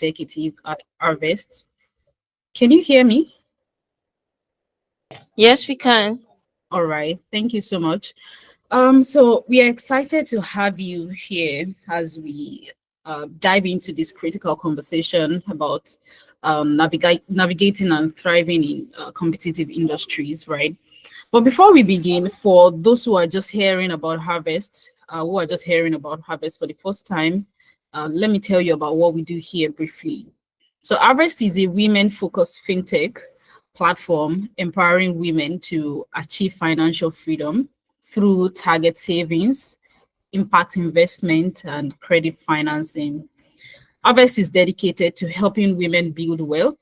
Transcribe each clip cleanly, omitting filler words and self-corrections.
Executive at Harvest. Can you hear me? Yes, we can. All right, thank you so much. So we are excited to have you here as we dive into this critical conversation about navigating and thriving in competitive industries, right? But before we begin, for those who are just hearing about Harvest, for the first time, let me tell you about what we do here briefly. So Harvest is a women-focused fintech platform empowering women to achieve financial freedom through target savings, impact investment, and credit financing. Harvest is dedicated to helping women build wealth,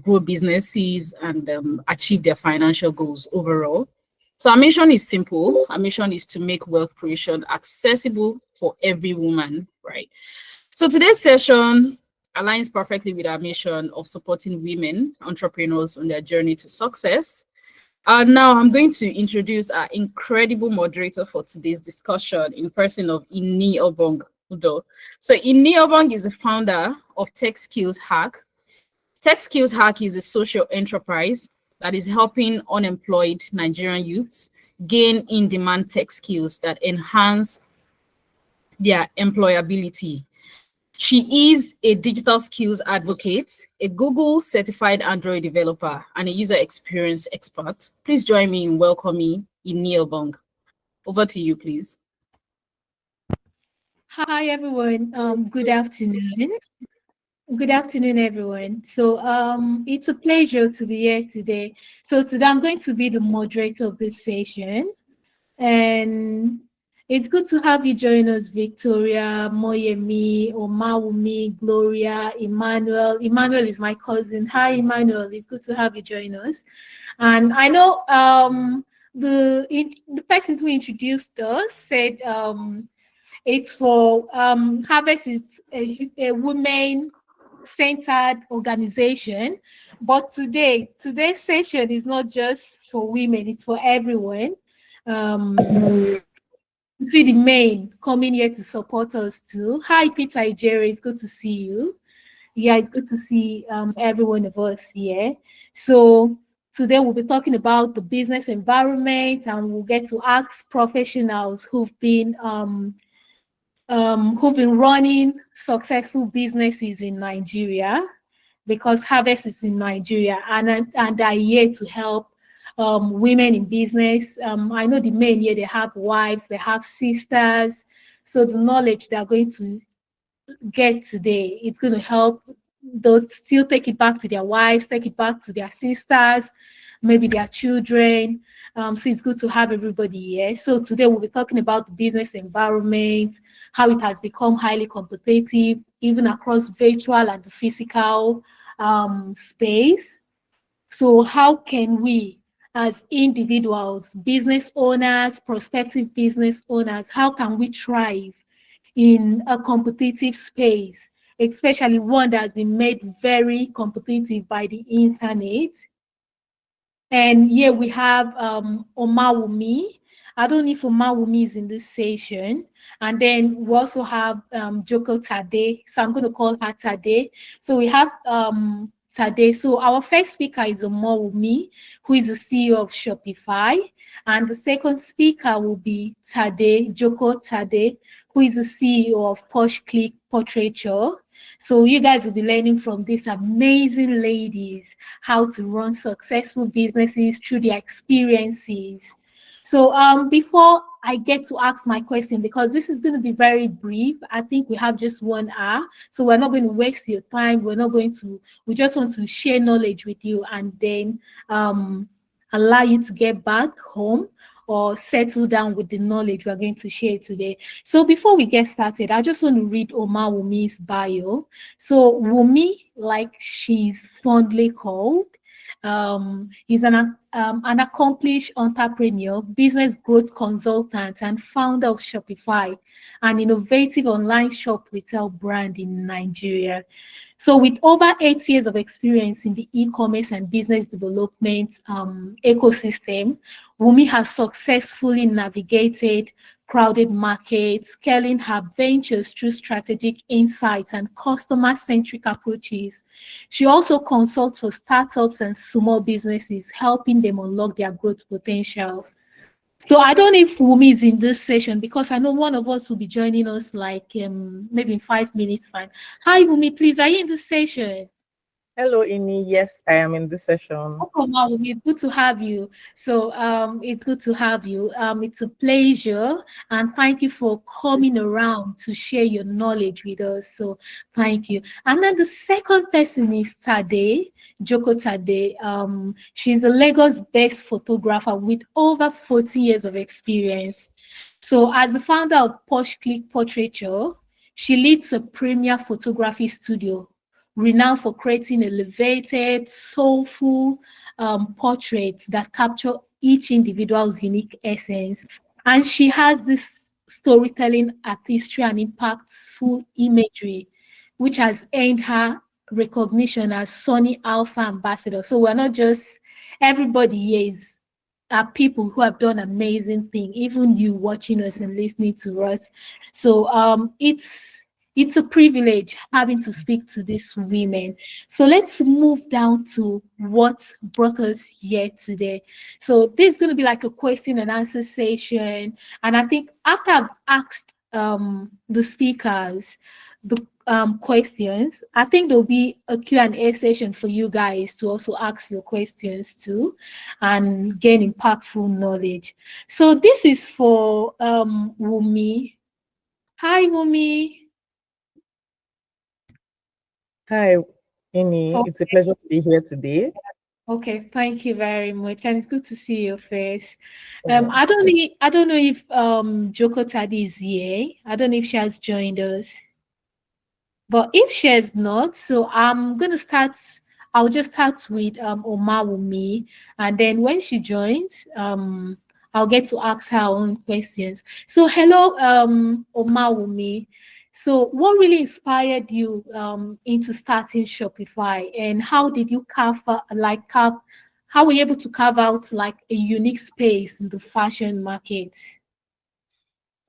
grow businesses, and achieve their financial goals overall. So our mission is simple. Our mission is to make wealth creation accessible for every woman, right? So today's session aligns perfectly with our mission of supporting women entrepreneurs on their journey to success. Now I'm going to introduce our incredible moderator for today's discussion in person of Ini Obong Udo. So Ini Obong is the founder of Tech Skills Hack. Tech Skills Hack is a social enterprise that is helping unemployed Nigerian youths gain in-demand tech skills that enhance their employability. She is a digital skills advocate, a Google certified Android developer, and a user experience expert. Please join me in welcoming Ini Obong. Over to you, please. Hi, everyone. Good afternoon. Good afternoon, everyone. So it's a pleasure to be here today. So today I'm going to be the moderator of this session. And it's good to have you join us, Victoria, Moyemi, Omawumi, Gloria, Emmanuel. Emmanuel is my cousin. Hi, Emmanuel. It's good to have you join us. And I know the person who introduced us said it's for Harvest is a women-centered organization, but today's session is not just for women; it's for everyone. See the men coming here to support us too. Hi, Peter Ijere. It's good to see you. Yeah, it's good to see every one of us here. So today we'll be talking about the business environment, and we'll get to ask professionals who've been running successful businesses in Nigeria, because Harvest is in Nigeria, and are here to help women in business. I know the men here, they have wives, they have sisters. So the knowledge they're going to get today, it's going to help those still take it back to their wives, take it back to their sisters, maybe their children. So it's good to have everybody here. So today we'll be talking about the business environment, how it has become highly competitive, even across virtual and the physical space. So how can we, as individuals, business owners, prospective business owners, how can we thrive in a competitive space, especially one that has been made very competitive by the internet? And here we have Omawumi. I don't know if Omawumi is in this session. And then we also have Joko Tade. So I'm going to call her Tade. So we have Tade. So our first speaker is Omawumi, who is the CEO of Shopify. And the second speaker will be Tade, Joko Tade, who is the CEO of Posh Click Portraiture. So you guys will be learning from these amazing ladies how to run successful businesses through their experiences. So before I get to ask my question, because this is going to be very brief, I think we have just 1 hour. So we're not going to waste your time. We just want to share knowledge with you and then allow you to get back home or settle down with the knowledge we're going to share today. So before we get started, I just want to read Omawumi's bio. So Wumi, like she's fondly called, is an accomplished entrepreneur, business growth consultant, and founder of Shopify, an innovative online shop retail brand in Nigeria. So with over 8 years of experience in the e-commerce and business development ecosystem, Wumi has successfully navigated crowded markets, scaling her ventures through strategic insights and customer-centric approaches. She also consults for startups and small businesses, helping them unlock their growth potential. So I don't know if Wumi is in this session because I know one of us will be joining us like maybe in 5 minutes time. Hi Wumi, please, are you in this session? Hello, Ini. Yes, I am in this session. Welcome, Wumi. It's good to have you. So it's good to have you. It's a pleasure, and thank you for coming around to share your knowledge with us. So thank you. And then the second person is Tade, Joko Tade. She's a Lagos-based photographer with over 40 years of experience. So as the founder of Posh Click Portraiture, she leads a premier photography studio renowned for creating elevated, soulful portraits that capture each individual's unique essence. And she has this storytelling artistry and impactful imagery, which has earned her recognition as Sony Alpha Ambassador. So we're not just everybody here are people who have done amazing things, even you watching us and listening to us. So it's a privilege having to speak to these women. So let's move down to what brought us here today. So this is going to be like a question and answer session. And I think after I've asked the speakers the questions, I think there'll be a Q&A session for you guys to also ask your questions too and gain impactful knowledge. So this is for Wumi. Hi, Wumi. Hi, Ini. It's a pleasure to be here today. Okay, thank you very much, and it's good to see your face. I don't know if Joko Tadi is here. I don't know if she has joined us. But if she has not, so I'm gonna start. I'll just start with Omawumi, and then when she joins, I'll get to ask her own questions. So hello, Omawumi. So what really inspired you into starting Shopify, and how did you how were you able to carve out like a unique space in the fashion market?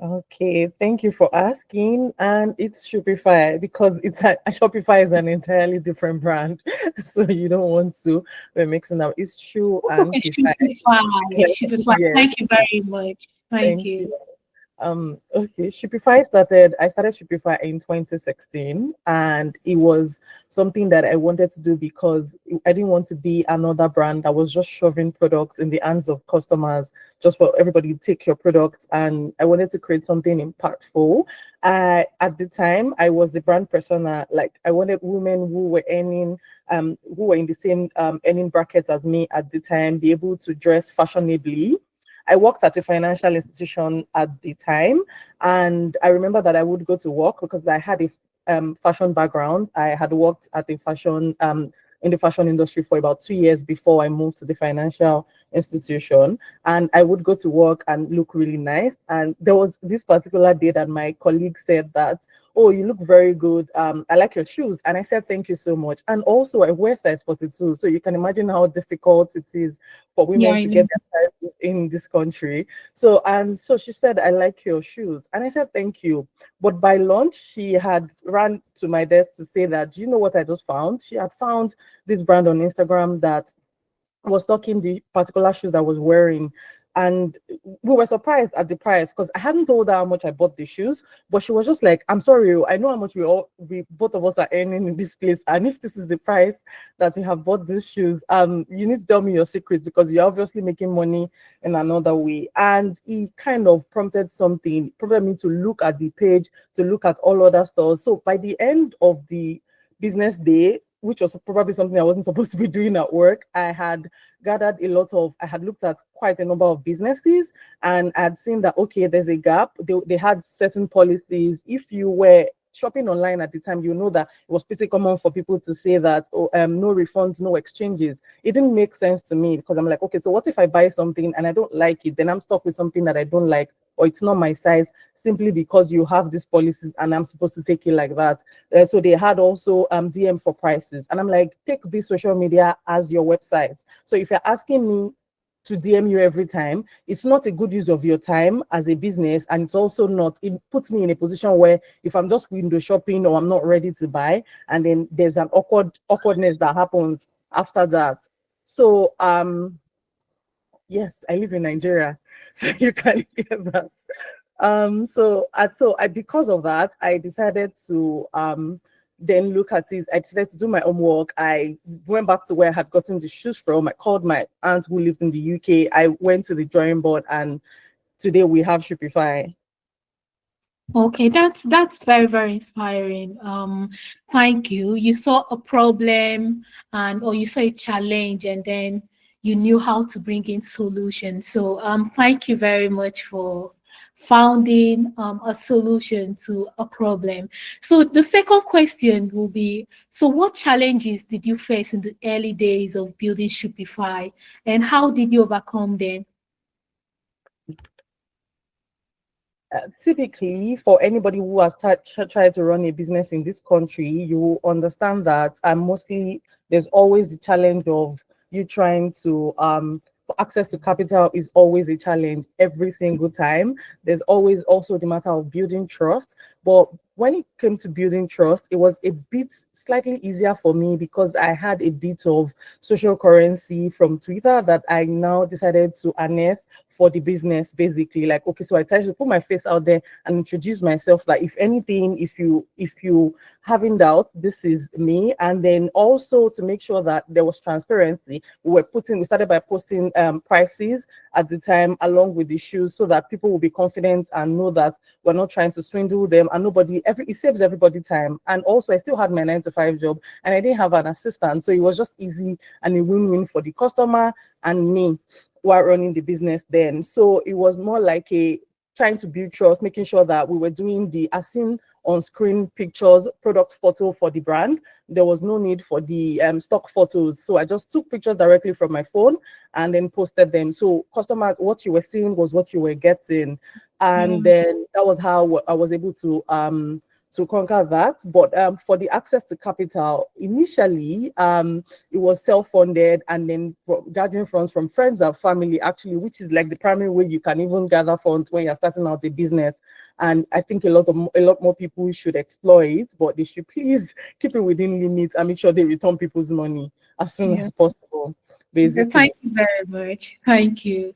Okay, thank you for asking. And it's Shopify because Shopify is an entirely different brand, so you don't want to be mixing up. It's true and Okay, Shopify. Shopify. yes, Thank you very much. Thank thank you. you. Okay, I started Shopify in 2016, and it was something that I wanted to do because I didn't want to be another brand that was just shoving products in the hands of customers just for everybody to take your products. And I wanted to create something impactful. At the time, I was the brand persona. Like, I wanted women who were earning, who were in the same earning brackets as me at the time, be able to dress fashionably. I worked at a financial institution at the time, and I remember that I would go to work because I had a fashion background. I had worked at a fashion in the fashion industry for about 2 years before I moved to the financial institution. And I would go to work and look really nice. And there was this particular day that my colleague said that, "Oh, you look very good. I like your shoes." And I said, "Thank you so much." And also, I wear size 42. So you can imagine how difficult it is for Yeah, women I to know. get their sizes in this country. So she said, "I like your shoes." And I said, "Thank you." But by lunch, she had ran to my desk to say that, "Do you know what I just found?" She had found this brand on Instagram that was talking the particular shoes I was wearing. And we were surprised at the price because I hadn't told her how much I bought the shoes, but she was just like, "I'm sorry, I know how much we both of us are earning in this place. And if this is the price that you have bought these shoes, you need to tell me your secrets because you're obviously making money in another way." And it kind of prompted me to look at the page, to look at all other stores. So by the end of the business day, which was probably something I wasn't supposed to be doing at work, I had looked at quite a number of businesses, and I'd seen that, okay, there's a gap. They had certain policies. If you were shopping online at the time, you know that it was pretty common for people to say that, "Oh, no refunds, no exchanges." It didn't make sense to me because I'm like, okay, so what if I buy something and I don't like it? Then I'm stuck with something that I don't like, or it's not my size, simply because you have these policies and I'm supposed to take it like that. So they had also DM for prices. And I'm like, take this social media as your website. So if you're asking me to DM you every time. It's not a good use of your time as a business, and it's also not, it puts me in a position where if I'm just window shopping or I'm not ready to buy, and then there's an awkwardness that happens after that. So yes, I live in Nigeria, so you can hear that. Because of that, I decided to then look at it. I decided to do my homework. I went back to where I had gotten the shoes from. I called my aunt who lived in the UK. I went to the drawing board, and today we have Shopify. Okay, that's very, very inspiring. Thank you. You saw a problem and or you saw a challenge and then you knew how to bring in solutions. So thank you very much for founding a solution to a problem. So the second question will be, so what challenges did you face in the early days of building Shopify and how did you overcome them? Typically, for anybody who has tried to run a business in this country, you will understand that mostly there's always the challenge of you trying to access to capital is always a challenge every single time. There's always also the matter of building trust. But when it came to building trust, it was a bit slightly easier for me because I had a bit of social currency from Twitter that I now decided to harness for the business. Basically, like, okay, so I tried to put my face out there and introduce myself, that if anything, if you having doubt, this is me. And then also to make sure that there was transparency, we started by posting prices at the time along with the shoes, so that people will be confident and know that we're not trying to swindle them, and it saves everybody time. And also I still had my 9 to 5 job and I didn't have an assistant, so it was just easy and a win-win for the customer and me while running the business then. So it was more like a trying to build trust, making sure that we were doing the as seen on screen pictures, product photo for the brand. There was no need for the stock photos. So I just took pictures directly from my phone and then posted them. So customers, what you were seeing was what you were getting. And then that was how I was able to conquer that. But for the access to capital, initially it was self-funded, and then gathering funds from friends and family, actually, which is like the primary way you can even gather funds when you're starting out a business. And I think a lot more people should explore it, but they should please keep it within limits and make sure they return people's money as soon as possible. Basically. Thank you very much. Thank you.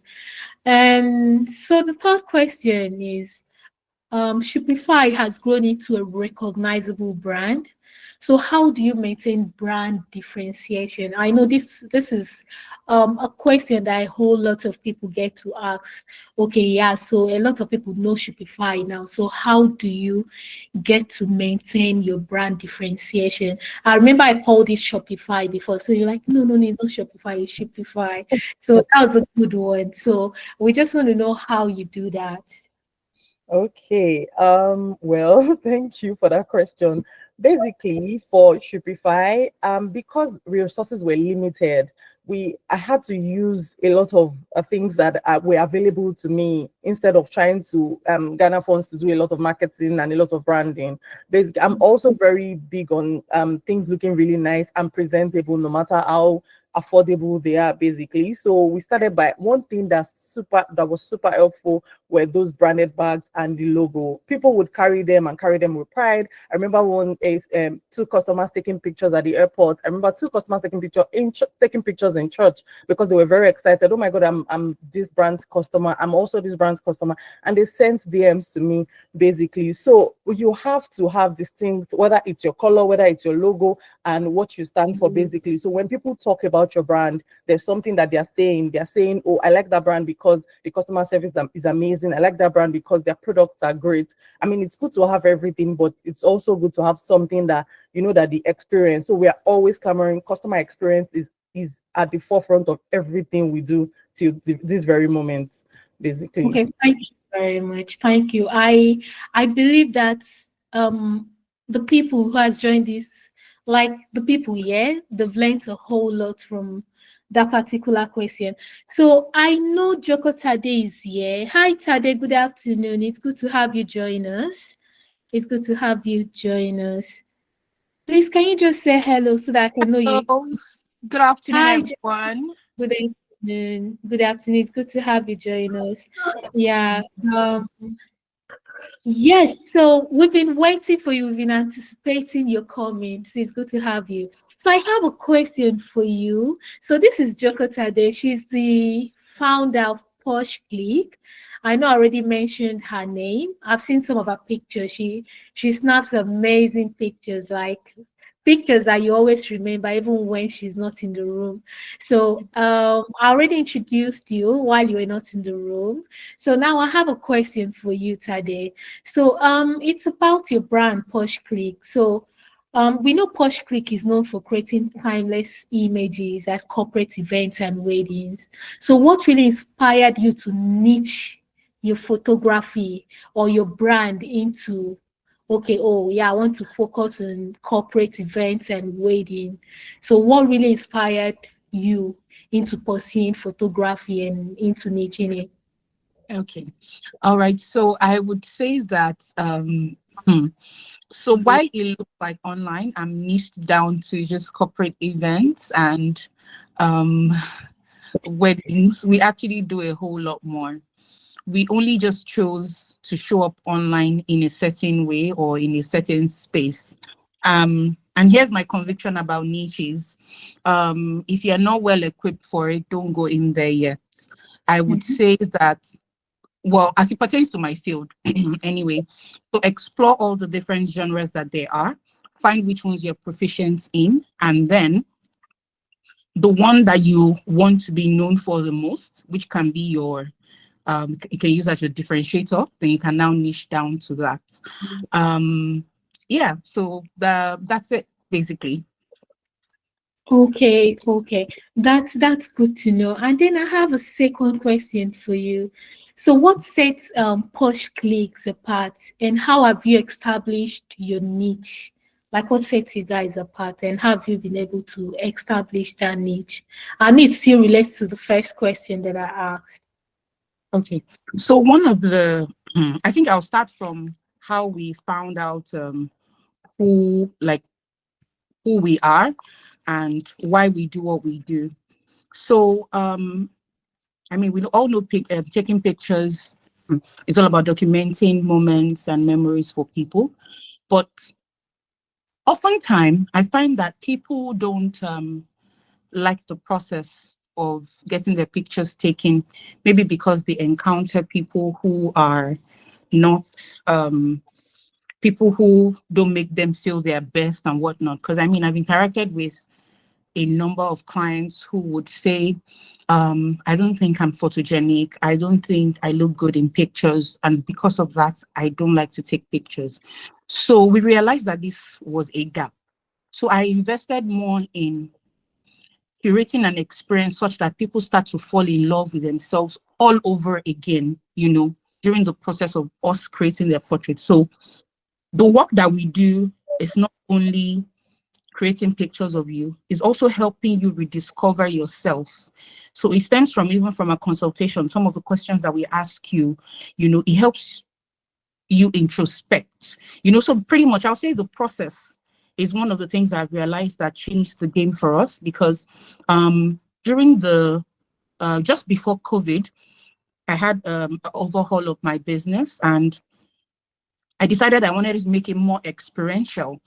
And so the third question is, Shopify has grown into a recognizable brand. So how do you maintain brand differentiation? I know this is a question that a whole lot of people get to ask. Okay, yeah, so a lot of people know Shopify now. So how do you get to maintain your brand differentiation? I remember I called it Shopify before. So you're like, no, it's not Shopify, it's Shopify. So that was a good one. So we just want to know how you do that. Okay. Well, thank you for that question. Basically, for Shopify, because resources were limited, I had to use a lot of things that were available to me instead of trying to garner funds to do a lot of marketing and a lot of branding. Basically, I'm also very big on things looking really nice and presentable, no matter how affordable they are, basically. So we started by one thing that was super helpful were those branded bags and the logo. People would carry them with pride. I remember two customers taking pictures at the airport. I remember two customers taking pictures in church because they were very excited. Oh my God, I'm this brand's customer. I'm also this brand's customer. And they sent DMs to me, basically. So you have to have distinct, whether it's your color, whether it's your logo, and what you stand for, basically. So when people talk about your brand, there's something that they're saying. They're saying, oh, I like that brand because the customer service is amazing. I like that brand because their products are great. I mean, it's good to have everything, but it's also good to have something that, that the experience. So we are always clamoring. Customer experience is at the forefront of everything we do till this very moment, basically. Okay, thank you very much. Thank you. I believe that the people who has joined this, like the people here, they've learned a whole lot from that particular question. So I know Joko Tade is here. Hi Tade, good afternoon. It's good to have you join us. It's good to have you join us. Please, can you just say hello so that I can know you? Good afternoon, Hi, everyone. good evening. afternoon. Good afternoon. It's good to have you join us. Yeah. Yes, so we've been waiting for you. We've been anticipating your comment. So it's good to have you. So I have a question for you. So this is Joko Tade. She's the founder of Posh Click. I know I already mentioned her name. I've seen some of her pictures. She snaps amazing pictures, like pictures that you always remember, even when she's not in the room. So I already introduced you while you were not in the room. So now I have a question for you, Tade. So it's about your brand, Posh Click. So we know Posh Click is known for creating timeless images at corporate events and weddings. So what really inspired you to niche your photography or your brand into, okay, oh yeah, I want to focus on corporate events and wedding. So what really inspired you into pursuing photography and into niching it? Okay. All right. So I would say that hmm, so while it looks like online, I'm niched down to just corporate events and um weddings. We actually do a whole lot more. We only just chose to show up online in a certain way or in a certain space. And here's my conviction about niches. If you're not well equipped for it, don't go in there yet. I would say that, well, as it pertains to my field, anyway, so explore all the different genres that there are, find which ones you're proficient in, and then the one that you want to be known for the most, which can be your you can use as your differentiator, then you can now niche down to that. Yeah, so that's it basically. Okay. That's good to know. And then I have a second question for you. So what sets Posh Clicks apart, and how have you established your niche? Like what sets you guys apart, and how have you been able to establish that niche? And it still relates to the first question that I asked. Okay, so one of the I think I'll start from how we found out who like who we are and why we do what we do. So I mean, we all know taking pictures is all about documenting moments and memories for people. But oftentimes, I find that people don't like the process of getting their pictures taken, maybe because they encounter people who are not people who don't make them feel their best and whatnot. Because I mean, I've interacted with a number of clients who would say, I don't think I'm photogenic. I don't think I look good in pictures. And because of that, I don't like to take pictures. So we realized that this was a gap. So I invested more in curating an experience such that people start to fall in love with themselves all over again, during the process of us creating their portrait. So the work that we do is not only creating pictures of you, is also helping you rediscover yourself. So it stems from even from a consultation, some of the questions that we ask you, it helps you introspect, so pretty much I'll say the process is one of the things I've realized that changed the game for us because during the just before COVID, I had an overhaul of my business and I decided I wanted to make it more experiential.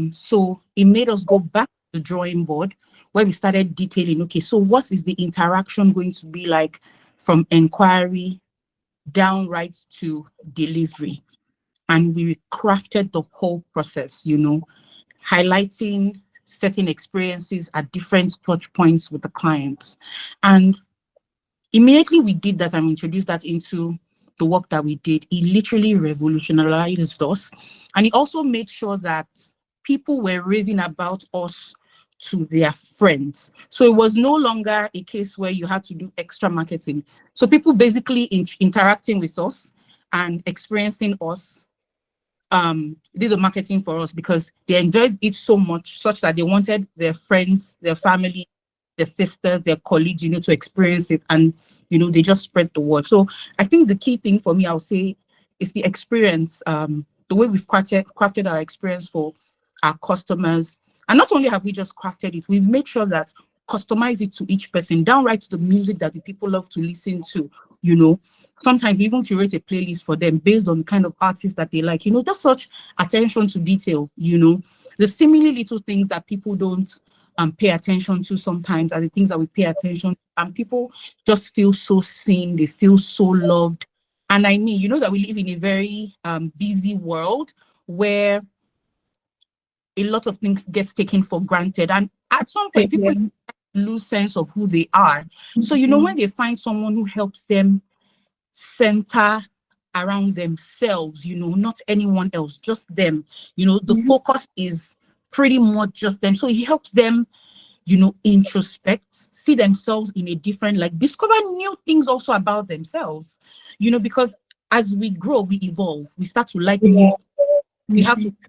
So it made us go back to the drawing board where we started detailing, okay, so what is the interaction going to be like from inquiry down right to delivery? And we crafted the whole process, highlighting certain experiences at different touch points with the clients. And immediately we did that and introduced that into the work that we did. It literally revolutionized us. And it also made sure that people were raving about us to their friends. So it was no longer a case where you had to do extra marketing. So people basically interacting with us and experiencing us did the marketing for us because they enjoyed it so much, such that they wanted their friends, their family, their sisters, their colleagues, to experience it. And, they just spread the word. So I think the key thing for me, I'll say, is the experience, the way we've crafted our experience for our customers. And not only have we just crafted it, we've made sure that customize it to each person, downright to the music that the people love to listen to, you know. Sometimes we even curate a playlist for them based on the kind of artists that they like, you know. Just such attention to detail, you know. The seemingly little things that people don't pay attention to sometimes are the things that we pay attention to, and people just feel so seen, they feel so loved. And I mean, you know that we live in a very busy world where a lot of things gets taken for granted, and at some point people lose sense of who they are. So you know, when they find someone who helps them center around themselves, you know, not anyone else, just them, you know, the focus is pretty much just them. So he helps them, you know, introspect, see themselves in a different, like discover new things also about themselves, you know, because as we grow, we evolve, we start to like new, we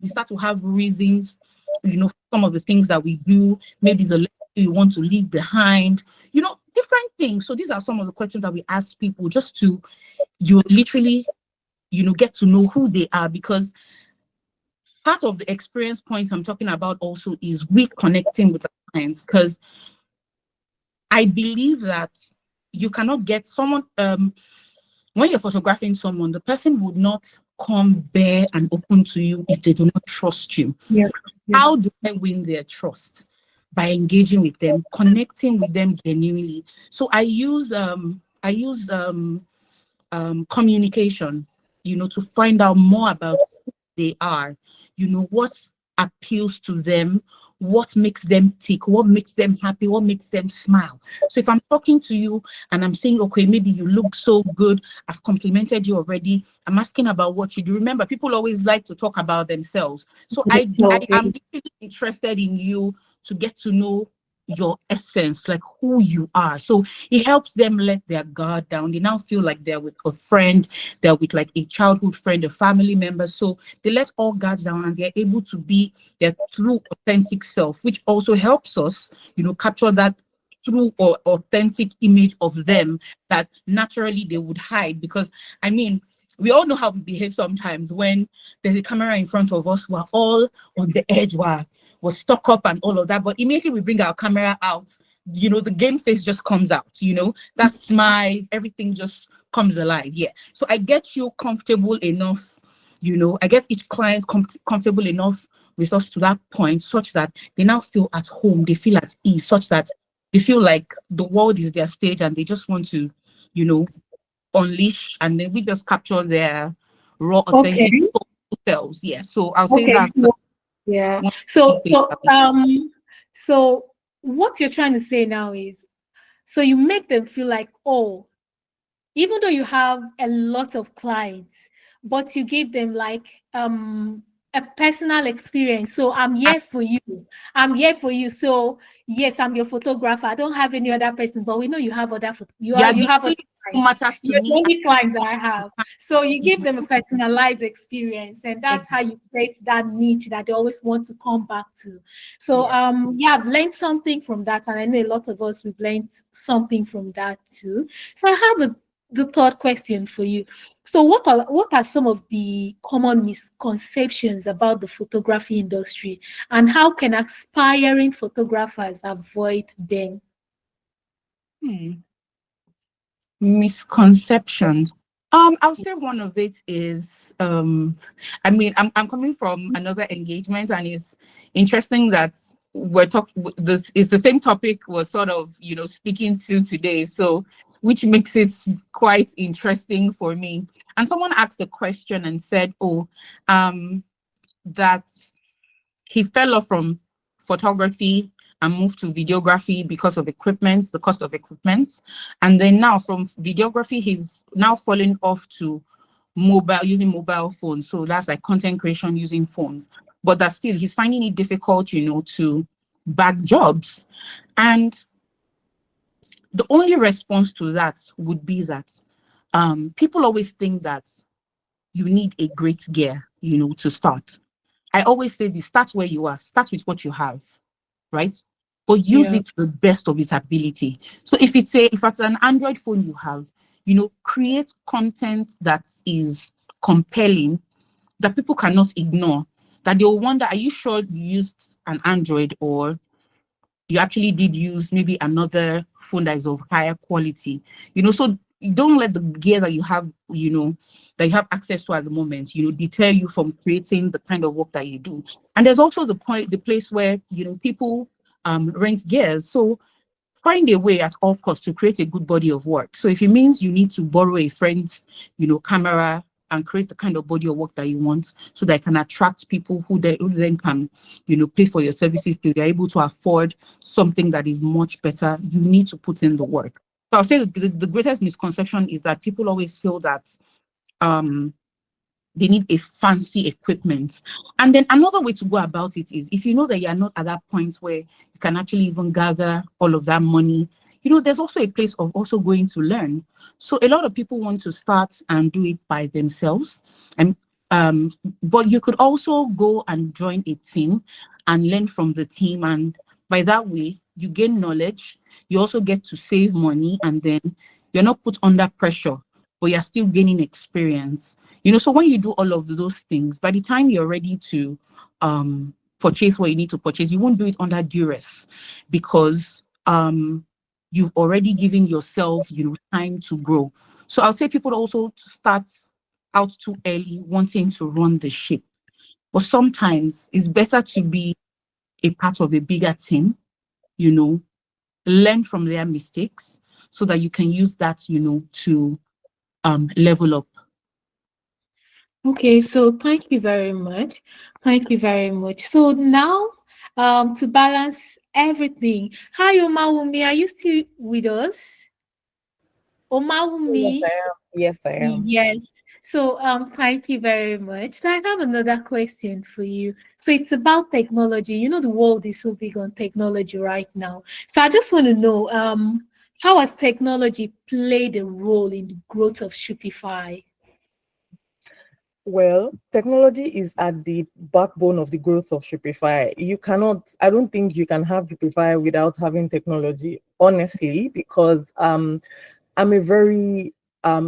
start to have reasons, you know, some of the things that we do, maybe the legacy we want to leave behind, you know, different things. So these are some of the questions that we ask people, just to, you literally, you know, get to know who they are, because part of the experience points I'm talking about also is we connecting with the clients, because I believe that you cannot get someone, when you're photographing someone, the person would not come bare and open to you if they do not trust you. How do I win their trust? By engaging with them, connecting with them genuinely. So I use communication, you know, to find out more about who they are, you know, what appeals to them, what makes them tick, what makes them happy, what makes them smile. So if I'm talking to you and I'm saying, okay, maybe you look so good, I've complimented you already, I'm asking about what you do. Remember, people always like to talk about themselves. So I am really interested in you to get to know your essence, like who you are. So it helps them let their guard down. They now feel like they're with a friend, they're with like a childhood friend, a family member. So they let all guards down and they're able to be their true authentic self, which also helps us, you know, capture that true or authentic image of them that naturally they would hide. Because I mean, we all know how we behave sometimes when there's a camera in front of us, we're all on the edge, we're stuck up and all of that. But immediately we bring our camera out, you know, the game face just comes out, you know, that smiles, everything just comes alive. Yeah. So I get you comfortable enough, you know, I get each client comfortable enough with us to that point, such that they now feel at home, they feel at ease, such that they feel like the world is their stage and they just want to, you know, unleash, and then we just capture their raw, authentic selves. Yeah. So I'll say that's yeah. one So, thing so, that so what you're trying to say now is, so you make them feel like, oh, even though you have a lot of clients, but you give them like a personal experience. So I'm here for you. I'm here for you. So yes, I'm your photographer. I don't have any other person, but we know you have other you yeah, have other who clients. matters to You're the me. only client that I have. So you give them a personalized experience, and that's how you create that niche that they always want to come back to. So yeah, I've learned something from that, and I know a lot of us we've learned something from that too. So I have the third question for you. So what are some of the common misconceptions about the photography industry, and how can aspiring photographers avoid them? Misconceptions. I'll say one of it is, I mean, I'm coming from another engagement, and it's interesting that we're talking. This is the same topic we're sort of, you know, speaking to today. So, which makes it quite interesting for me. And someone asked a question and said, "Oh, that he fell off from photography and moved to videography because of equipment, the cost of equipment. And then now from videography, he's now falling off to using mobile phones. So that's like content creation using phones. But that still, he's finding it difficult, you know, to bag jobs. And the only response to that would be that people always think that you need a great gear, you know, to start. I always say this: start where you are, start with what you have, right? But use it to the best of its ability. So if it's an Android phone you have, you know, create content that is compelling, that people cannot ignore, that they'll wonder, are you sure you used an Android, or you actually did use maybe another phone that is of higher quality, so you don't let the gear that you have, that you have access to at the moment, deter you from creating the kind of work that you do. And there's also the place where, people rent gears. So find a way at all costs to create a good body of work. So if it means you need to borrow a friend's, camera and create the kind of body of work that you want, so that it can attract people who then can, pay for your services till they're able to afford something that is much better, you need to put in the work. So I'll say the greatest misconception is that people always feel that um they need a fancy equipment. And then another way to go about it is, if you know that you're not at that point where you can actually even gather all of that money, there's also a place of also going to learn. So a lot of people want to start and do it by themselves. And but you could also go and join a team and learn from the team. And by that way, you gain knowledge, you also get to save money, and then you're not put under pressure, but you're still gaining experience. So when you do all of those things, by the time you're ready to purchase what you need to purchase, you won't do it under duress, because you've already given yourself, time to grow. So I'll say people also to start out too early wanting to run the ship. But sometimes it's better to be a part of a bigger team, learn from their mistakes, so that you can use that, to level up. Okay, so thank you very much. Thank you very much. So now, to balance everything, hi Omawumi, are you still with us? Yes, Omawumi, I am. Yes, I am. yes. So thank you very much. So I have another question for you. So it's about technology. The world is so big on technology right now. So I just want to know, how has technology played a role in the growth of Shopify? Well, technology is at the backbone of the growth of Shopify. I don't think you can have Shopify without having technology, honestly, because I'm a very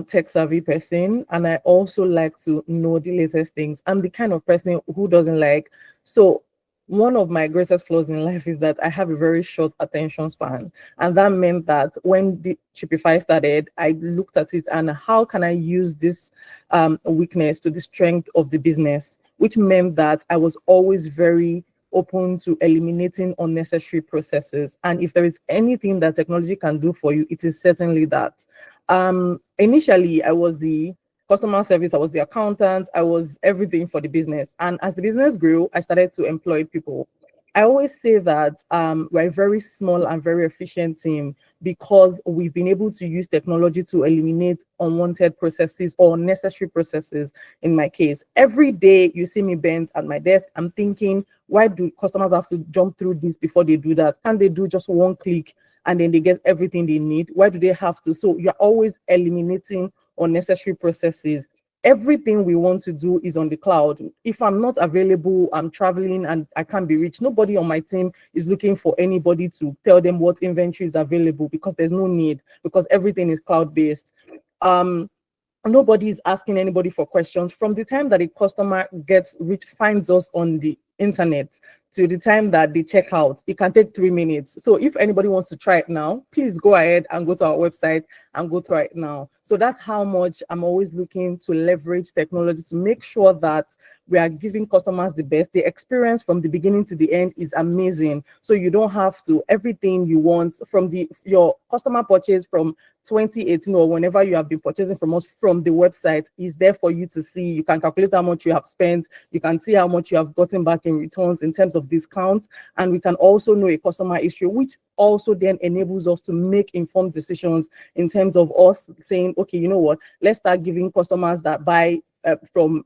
tech savvy person, and I also like to know the latest things. I'm the kind of person who doesn't like, so one of my greatest flaws in life is that I have a very short attention span. And that meant that when the Shopify started, I looked at it and how can I use this weakness to the strength of the business, which meant that I was always very open to eliminating unnecessary processes. And if there is anything that technology can do for you, it is certainly that. Initially, I was the customer service, I was the accountant, I was everything for the business. And as the business grew, I started to employ people. I always say that we're a very small and very efficient team because we've been able to use technology to eliminate unwanted processes or unnecessary processes. In my case, every day you see me bent at my desk, I'm thinking, why do customers have to jump through this before they do that? Can't they do just one click and then they get everything they need? Why do they have to? So you're always eliminating unnecessary processes. Everything we want to do is on the cloud. If I'm not available, I'm traveling and I can't be reached, nobody on my team is looking for anybody to tell them what inventory is available, because there's no need, because everything is cloud based. Nobody is asking anybody for questions. From the time that a customer finds us on the internet to the time that they check out, it can take 3 minutes. So if anybody wants to try it now, please go ahead and go to our website and go try it now. So that's how much I'm always looking to leverage technology to make sure that we are giving customers the best. The experience from the beginning to the end is amazing. So you don't have to, everything you want from your customer purchase from 2018 or whenever you have been purchasing from us, from the website is there for you to see. You can calculate how much you have spent. You can see how much you have gotten back in returns in terms of discount. And we can also know a customer history, which also then enables us to make informed decisions in terms of us saying, okay, you know what, let's start giving customers that buy from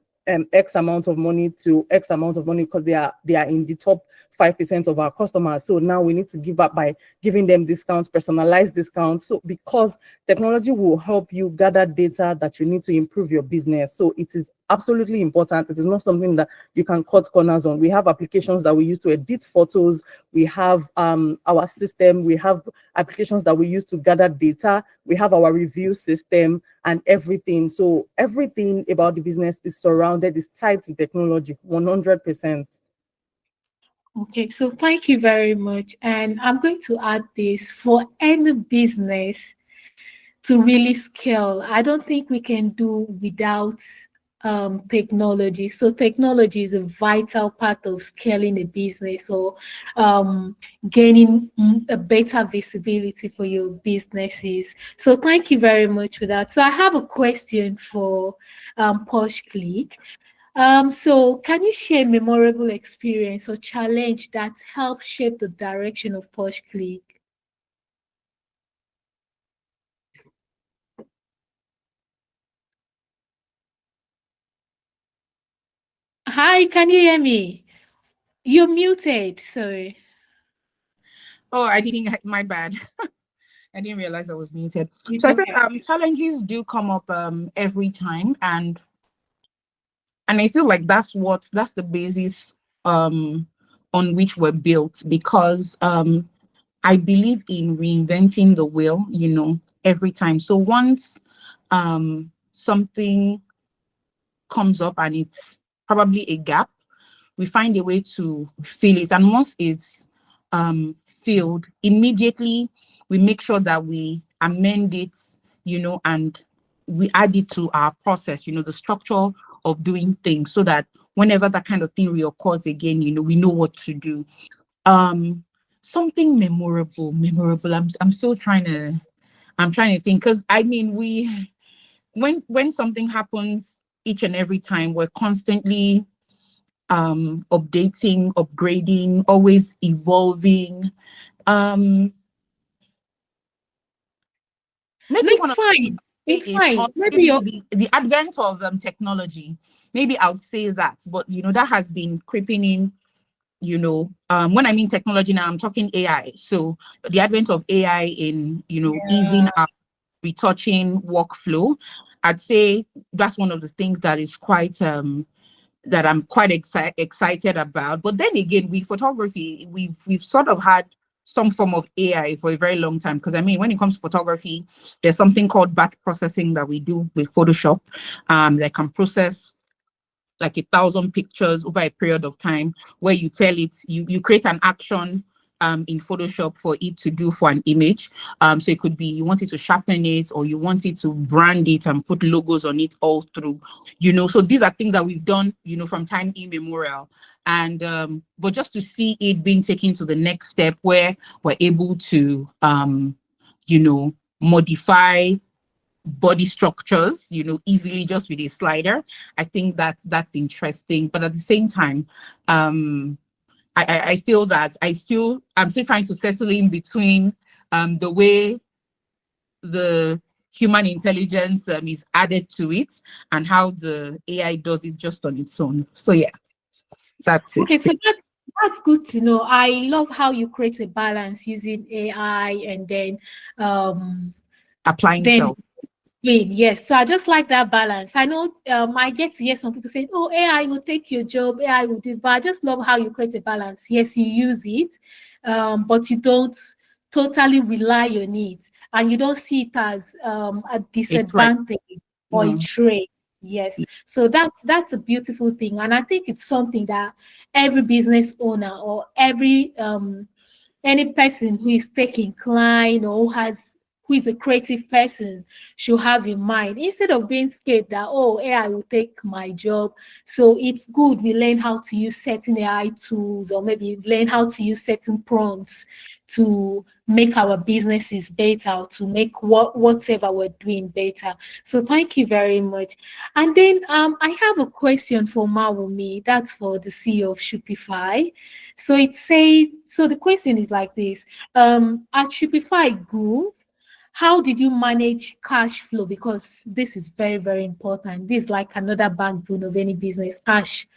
X amount of money to X amount of money, because they are in the top 5% of our customers. So now we need to give up by giving them discounts, personalized discounts. So because technology will help you gather data that you need to improve your business. So it is absolutely important. It is not something that you can cut corners on. We have applications that we use to edit photos. We have our system. We have applications that we use to gather data. We have our review system and everything. So everything about the business is tied to technology, 100%. Okay, so thank you very much. And I'm going to add this for any business to really scale. I don't think we can do without technology. So technology is a vital part of scaling a business or gaining a better visibility for your businesses. So thank you very much for that. So I have a question for Posh Click. So can you share a memorable experience or challenge that helped shape the direction of Posh Click? Hi, can you hear me? You're muted, sorry. Oh, I didn't. My bad. I didn't realize I was muted. It's So I think okay. challenges do come up every time, and I feel like that's the basis on which we're built, because I believe in reinventing the wheel, every time. So once something comes up and it's probably a gap, we find a way to fill it. And once it's filled, immediately we make sure that we amend it, and we add it to our process, the structure of doing things, so that whenever that kind of thing reoccurs again, we know what to do. Um, Something memorable. I'm still I'm trying to think, because I mean, when something happens each and every time, we're constantly updating, upgrading, always evolving. Um No, Maybe one it's of fine. It's it fine. or Maybe maybe you're the advent of technology. Maybe I would say that, but that has been creeping in. When I mean technology now, I'm talking AI. So the advent of AI in easing our retouching workflow, I'd say that's one of the things that is quite that I'm quite excited about. But then again, with photography, we've sort of had some form of AI for a very long time. Because I mean, when it comes to photography, there's something called batch processing that we do with Photoshop, that can process like 1,000 pictures over a period of time, where you tell it, you create an action in Photoshop for it to do for an image. So it could be you want it to sharpen it, or you want it to brand it and put logos on it all through. So these are things that we've done, from time immemorial. And but just to see it being taken to the next step, where we're able to modify body structures, easily, just with a slider. I think that's interesting. But at the same time, I feel that I'm still trying to settle in between the way the human intelligence is added to it, and how the AI does it just on its own. So yeah, that's it. okay. So that's good to know. I love how you create a balance using AI and um Applying then self. yes. So I just like that balance. I know I get to hear some people saying, "Oh, AI will take your job. AI will do," but I just love how you create a balance. Yes, you use it, but you don't totally rely on it, and you don't see it as a It's right. disadvantage or a No. trait. Yes. So that's a beautiful thing, and I think it's something that every business owner or every any person who is taking inclined or who is a creative person should have in mind, instead of being scared that, oh, AI will take my job. So it's good we learn how to use certain AI tools, or maybe learn how to use certain prompts to make our businesses better, or to make whatever we're doing better. So thank you very much. And then I have a question for Mawumi. That's for the CEO of Shopify. So so the question is like this. At Shopify Group, how did you manage cash flow? Because this is very, very important. This is like another backbone of any business, cash.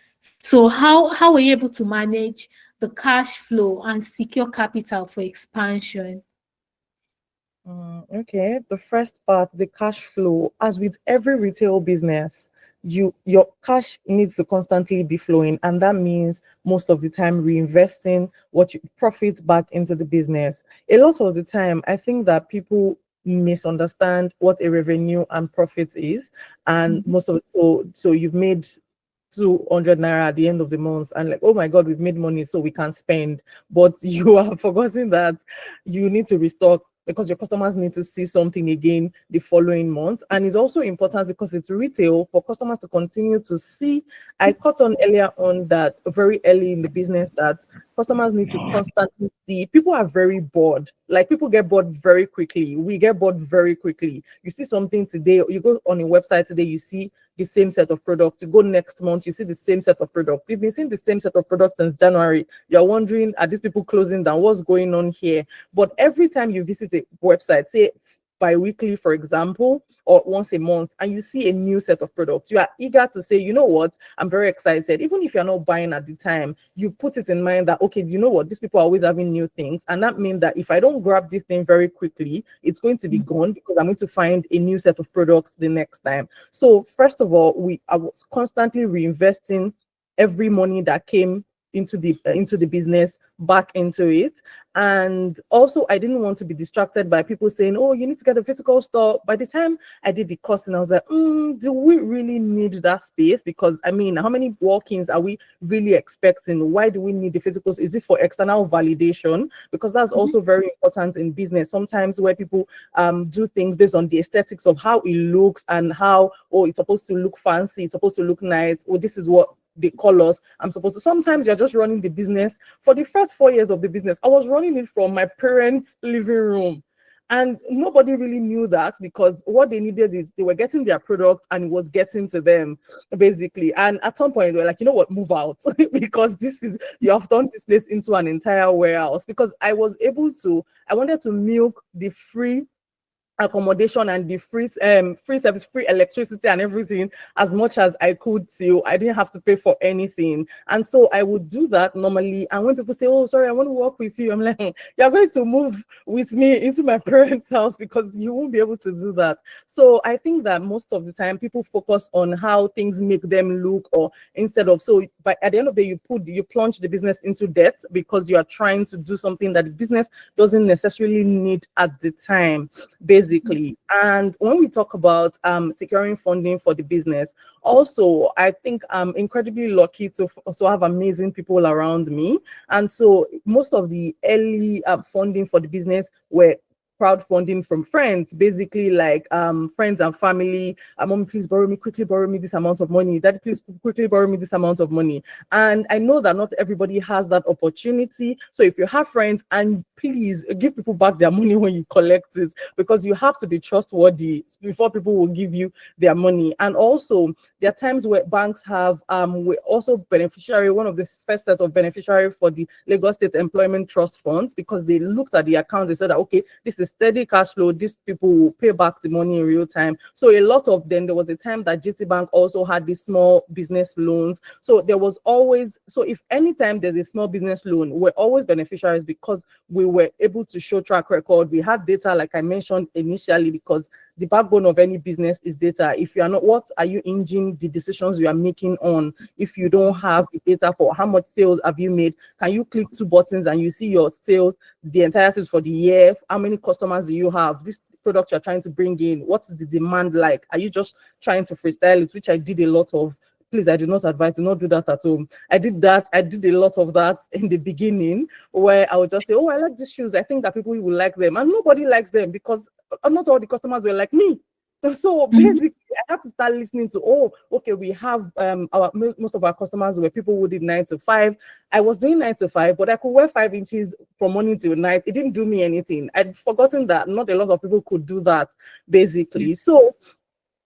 So how were you able to manage the cash flow and secure capital for expansion? Okay, the first part, the cash flow. As with every retail business, your cash needs to constantly be flowing, and that means most of the time reinvesting what you profit back into the business. A lot of the time, I think that people misunderstand what a revenue and profit is, and most of so you've made 200 naira at the end of the month and like, oh my god, we've made money so we can spend, but you have forgotten that you need to restock because your customers need to see something again the following month. And it's also important because it's retail for customers to continue to see. I caught on earlier on that very early in the business that customers need to constantly see. People are very bored. Like people get bored very quickly. We get bored very quickly. You see something today, you go on a website today, you see the same set of products. You go next month, you see the same set of products. You've been seeing the same set of products since January. You're wondering, are these people closing down? What's going on here? But every time you visit a website, say bi-weekly, for example, or once a month, and you see a new set of products, you are eager to say, you know what, I'm very excited. Even if you're not buying at the time, you put it in mind that, okay, you know what, these people are always having new things. And that means that if I don't grab this thing very quickly, it's going to be gone because I'm going to find a new set of products the next time. So first of all, I was constantly reinvesting every money that came into the business back into it. And also I didn't want to be distracted by people saying, oh, you need to get a physical store. By the time I did the costing, I was like, do we really need that space? Because I mean, how many walk-ins are we really expecting? Why do we need the physical? Is it for external validation? Because that's also very important in business sometimes, where people do things based on the aesthetics of how it looks and how, oh, it's supposed to look fancy, it's supposed to look nice, oh, this is what the colors I'm supposed to. Sometimes you're just running the business. For the first 4 years of the business, I was running it from my parents' living room, and nobody really knew that, because what they needed is they were getting their product and it was getting to them basically. And at some point they're like, you know what, move out because you have turned this place into an entire warehouse. Because I wanted to milk the free accommodation and the free service, free electricity and everything as much as I could, till I didn't have to pay for anything. And so I would do that normally. And when people say, oh, sorry, I want to work with you, I'm like, you're going to move with me into my parents' house because you won't be able to do that. So I think that most of the time people focus on how things make them look, or instead of, so but at the end of the day, you plunge the business into debt because you are trying to do something that the business doesn't necessarily need at the time, basically. And when we talk about securing funding for the business, also I think I'm incredibly lucky to have amazing people around me. And so most of the early funding for the business were crowdfunding from friends, basically, like friends and family. Mom, please quickly borrow me this amount of money. Daddy, please quickly borrow me this amount of money. And I know that not everybody has that opportunity. So if you have friends, and please give people back their money when you collect it, because you have to be trustworthy before people will give you their money. And also there are times where banks have we're also beneficiary, one of the first set of beneficiary for the Lagos State Employment Trust Funds, because they looked at the account, they said that, okay, this is steady cash flow, these people will pay back the money in real time. So a lot of them, there was a time that GT Bank also had these small business loans. So there was always, so if anytime there's a small business loan, we're always beneficiaries because we were able to show track record. We had data, like I mentioned initially, because the backbone of any business is data. If you are not, what are you hinging the decisions you are making on? If you don't have the data for how much sales have you made, can you click two buttons and you see your sales, the entire sales for the year? How many customers do you have? This product you're trying to bring in, what's the demand like? Are you just trying to freestyle it, which I did a lot of? Please, I do not advise, do not do that at home. I did that. I did a lot of that in the beginning, where I would just say, oh, I like these shoes. I think that people will like them. And nobody likes them because not all the customers were like me. So basically, I had to start listening to, oh, okay, we have most of our customers were people who did 9 to 5. I was doing 9 to 5, but I could wear 5 inches from morning till night. It didn't do me anything. I'd forgotten that not a lot of people could do that, basically. So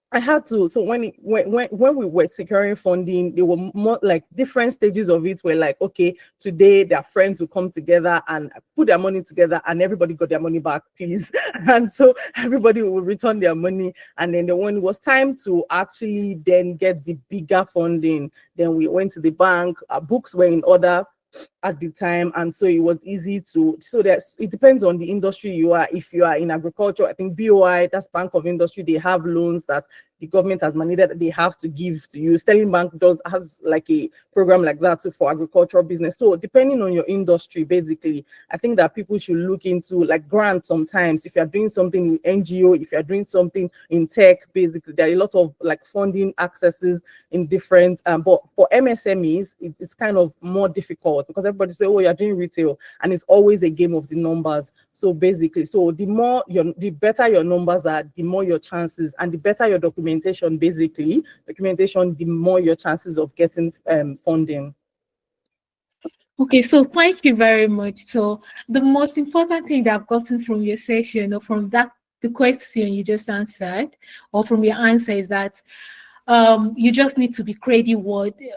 I had to. So when we were securing funding, there were more like different stages of it. Where like, okay, today their friends will come together and put their money together, and everybody got their money back, please. And so everybody will return their money. And then when it was time to actually then get the bigger funding, then we went to the bank. Our books were in order at the time, and so it was easy to, so that it depends on the industry you are. If you are in agriculture, I think BOI, that's Bank of Industry, they have loans that the government has mandated that they have to give to you. Sterling Bank has like a program like that too for agricultural business. So depending on your industry, basically, I think that people should look into like grants sometimes. If you're doing something in NGO, if you're doing something in tech, basically, there are a lot of like funding accesses in different, but for MSMEs, it's kind of more difficult because everybody say, oh, you're doing retail, and it's always a game of the numbers. So basically, so the better your numbers are, the more your chances, and the better your documentation, basically, the more your chances of getting funding. Okay, so thank you very much. So the most important thing that I've gotten from your session, or from the question you just answered, or from your answer, is that you just need to be credit worthy,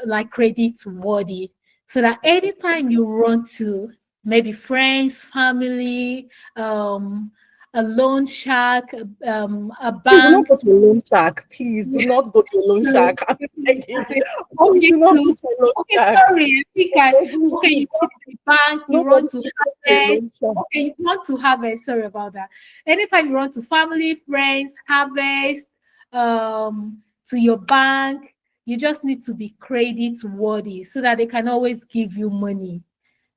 so that anytime you run to maybe friends, family, a loan shark, a Please do not bank. go to a loan shark. Please do not go to a loan shark. I'm begging. Okay, Do not go to a loan shark. sorry. Okay, you go to the bank, you run to Harvest. Okay, you want to Harvest. Sorry about that. Anytime you run to family, friends, Harvest, to your bank, you just need to be credit worthy so that they can always give you money.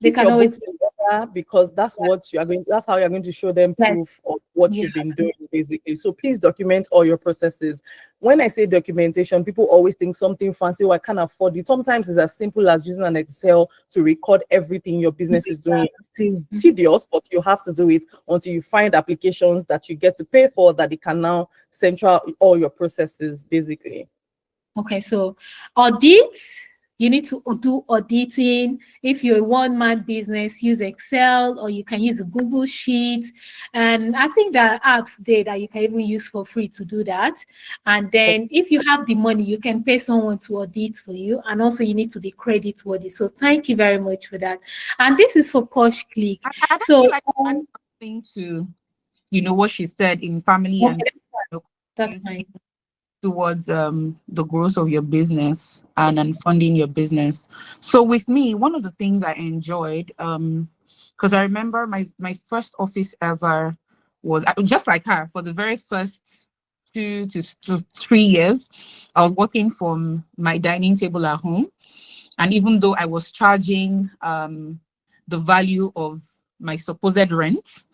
They Keep can your always books in order, because that's what you are going. That's how you're going to show them Yes. proof of what Yeah. you've been doing, basically. So please document all your processes. When I say documentation, people always think something fancy. Oh, I can't afford it. Sometimes it's as simple as using an Excel to record everything your business is doing. It is tedious, but you have to do it until you find applications that you get to pay for, that it can now central all your processes, basically. Okay, so audit, you need to do auditing. If you're a one-man business, use Excel, or you can use a Google Sheet. And I think there are apps there that you can even use for free to do that. And then if you have the money, you can pay someone to audit for you. And also you need to be credit worthy. So thank you very much for that. And this is for Posh Click. I'd So like to add something to, what she said in family and that's fine. towards the growth of your business and funding your business. So with me, one of the things I enjoyed, because I remember my first office ever was just like her. For the very first 2 to 3 years, I was working from my dining table at home, and even though I was charging the value of my supposed rent,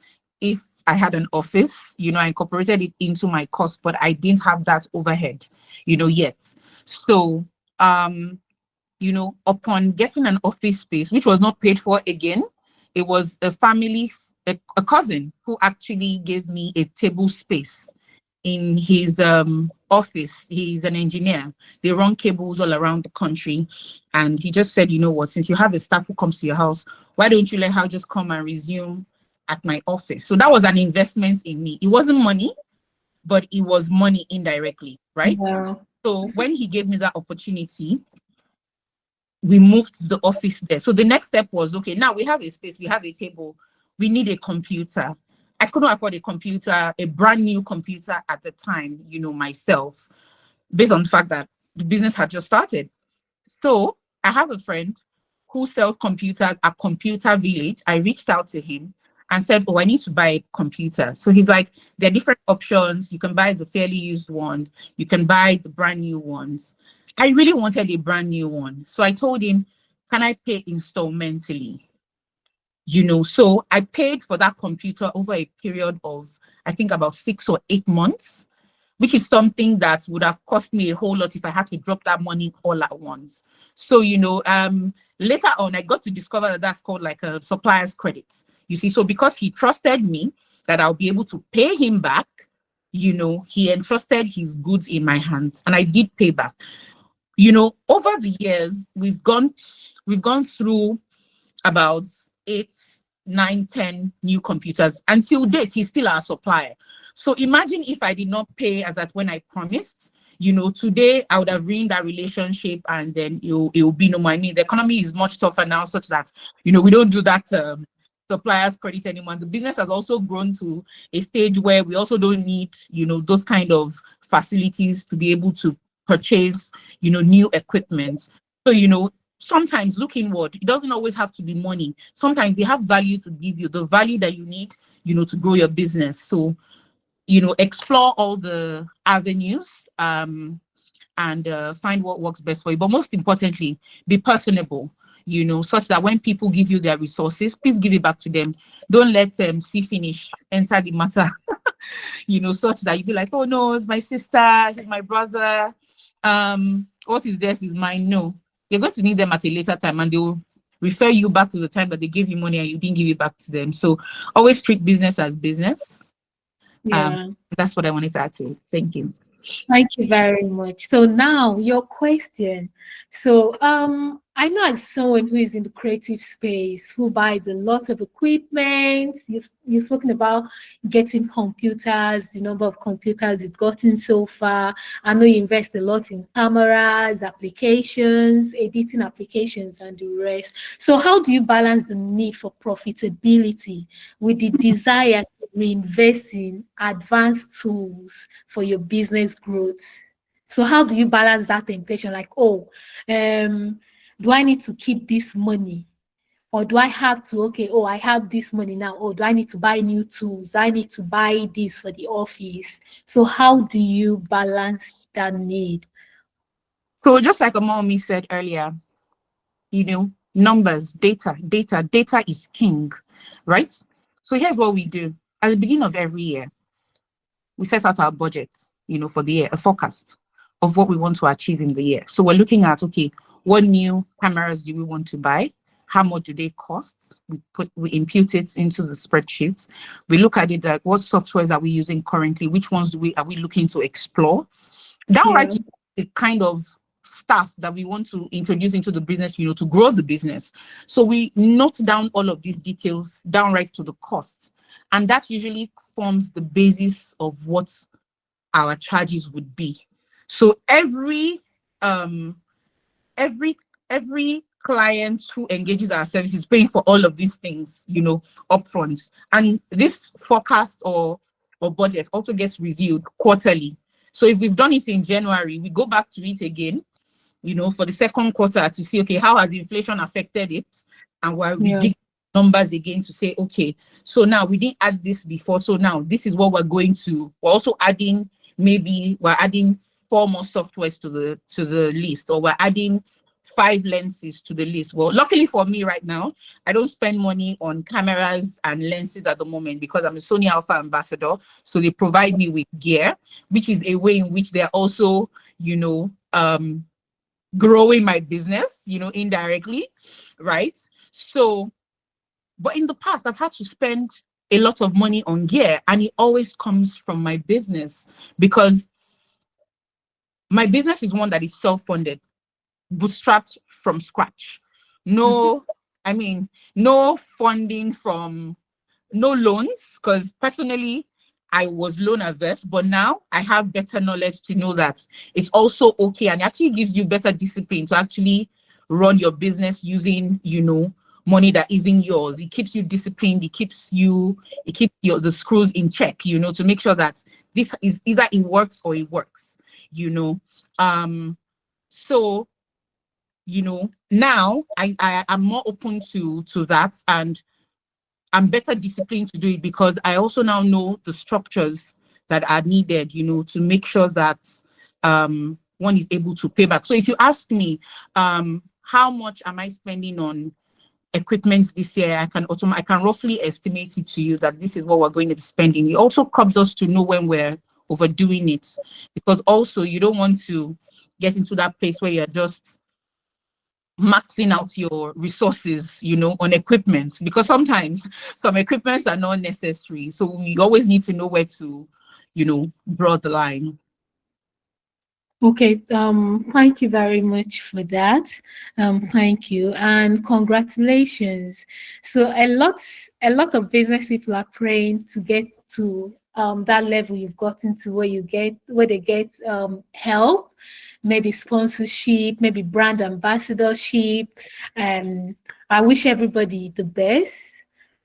if I had an office, I incorporated it into my cost, but I didn't have that overhead, yet. So, upon getting an office space, which was not paid for again, it was a cousin who actually gave me a table space in his office. He's an engineer. They run cables all around the country. And he just said, you know what, since you have a staff who comes to your house, why don't you let her just come and resume at my office? So that was an investment in me. It wasn't money, but it was money indirectly, right? Wow. So when he gave me that opportunity, we moved the office there. So the next step was, okay, now we have a space, we have a table, we need a computer. I couldn't afford a computer, a brand new computer at the time, myself, based on the fact that the business had just started. So I have a friend who sells computers at Computer Village. I reached out to him and said, oh, I need to buy a computer. So he's like, there are different options. You can buy the fairly used ones. You can buy the brand new ones. I really wanted a brand new one. So I told him, can I pay installmentally? So I paid for that computer over a period of, I think, about 6 or 8 months, which is something that would have cost me a whole lot if I had to drop that money all at once. So, later on, I got to discover that that's called like a supplier's credit. You see, so because he trusted me that I'll be able to pay him back, he entrusted his goods in my hands, and I did pay back. Over the years, we've gone through about 8, 9, 10 new computers. Until date, he's still our supplier. So imagine if I did not pay as at when I promised. Today I would have ruined that relationship, and then it will be no more. I mean, the economy is much tougher now, such that we don't do that suppliers credit anymore. The business has also grown to a stage where we also don't need those kind of facilities to be able to purchase new equipment. So sometimes look inward. It doesn't always have to be money. Sometimes they have value to give you, the value that you need to grow your business. So explore all the avenues, and find what works best for you. But most importantly, be personable, such that when people give you their resources, please give it back to them. Don't let see finish enter the matter, such that you be like, oh no, it's my sister, she's my brother. What is theirs is mine. No, you're going to need them at a later time, and they'll refer you back to the time that they gave you money and you didn't give it back to them. So always treat business as business. Yeah. That's what I wanted to add to it. Thank you. Thank you very much. So now your question. So I know as someone who is in the creative space, who buys a lot of equipment, you've spoken about getting computers, the number of computers you've gotten so far. I know you invest a lot in cameras, applications, editing applications, and the rest. So how do you balance the need for profitability with the desire to reinvest in advanced tools for your business growth? So how do you balance that temptation? Like, do I need to keep this money? Or do I have to, I have this money now. Oh, do I need to buy new tools? I need to buy this for the office. So how do you balance that need? So just like Mommy said earlier, numbers, data is king, right? So here's what we do. At the beginning of every year, we set out our budget, for the year, a forecast of what we want to achieve in the year. So we're looking at, what new cameras do we want to buy? How much do they cost? We impute it into the spreadsheets. We look at it like, what softwares are we using currently? Which ones are we looking to explore? Downright, the kind of stuff that we want to introduce into the business, to grow the business. So we note down all of these details downright to the cost. And that usually forms the basis of what our charges would be. So every client who engages our services is paying for all of these things, upfront. And this forecast or budget also gets reviewed quarterly. So if we've done it in January, we go back to it again, for the second quarter to see, how has inflation affected it? And we dig numbers again to say, so now we didn't add this before. So now this is what we're also adding, we're adding 4 more softwares to the list, or we're adding 5 lenses to the list. Well, luckily for me right now, I don't spend money on cameras and lenses at the moment because I'm a Sony Alpha ambassador. So they provide me with gear, which is a way in which they're also, growing my business, indirectly, right? So, but in the past, I've had to spend a lot of money on gear, and it always comes from my business because my business is one that is self-funded, bootstrapped from scratch. No funding from, no loans, because personally, I was loan averse, but now I have better knowledge to know that it's also okay, and it actually gives you better discipline to actually run your business using, money that isn't yours. It keeps you disciplined. It keeps the screws in check, to make sure that this is either it works or it works, So, now I'm more open to that, and I'm better disciplined to do it because I also now know the structures that are needed, to make sure that one is able to pay back. So if you ask me, how much am I spending on equipment this year, I can roughly estimate it to you that this is what we're going to be spending. It also helps us to know when we're overdoing it, because also you don't want to get into that place where you're just maxing out your resources, on equipment, because sometimes some equipments are not necessary. So we always need to know where to, draw the line. Okay, thank you very much for that. Thank you and congratulations. So a lot of business people are praying to get to that level you've gotten to, where they get help, maybe sponsorship, maybe brand ambassadorship. And I wish everybody the best,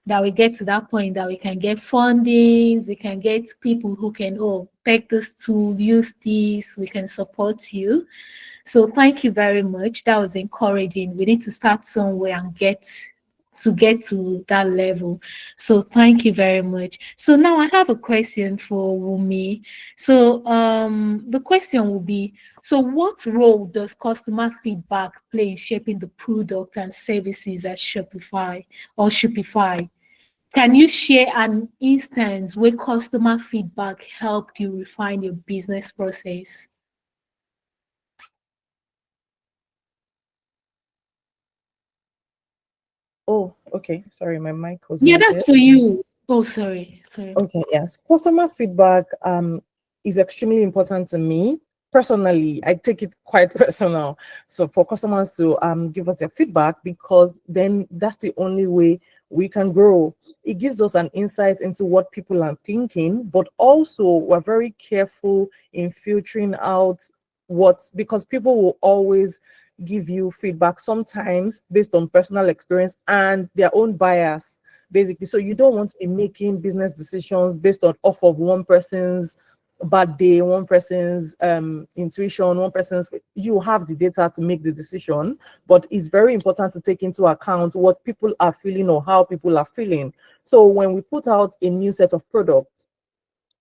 that we get to that point that we can get fundings, we can get people who can, take this tool, use this, we can support you. So thank you very much. That was encouraging. We need to start somewhere and get to get to that level. So thank you very much. So now I have a question for Wumi. So the question will be, so what role does customer feedback play in shaping the product and services at Shopify or Shopify? Can you share an instance where customer feedback helped you refine your business process? Oh, okay. Sorry, my mic was Yeah, that's muted. for you. Oh, sorry. Okay, yes. Customer feedback is extremely important to me. Personally, I take it quite personal. So for customers to give us their feedback, because then that's the only way we can grow. It gives us an insight into what people are thinking, but also we're very careful in filtering out what, because people will always give you feedback sometimes based on personal experience and their own bias, basically. So you don't want to be making business decisions based on off of one person's bad day, one person's intuition, one person's, you have the data to make the decision, but it's very important to take into account what people are feeling or how people are feeling. So when we put out a new set of products,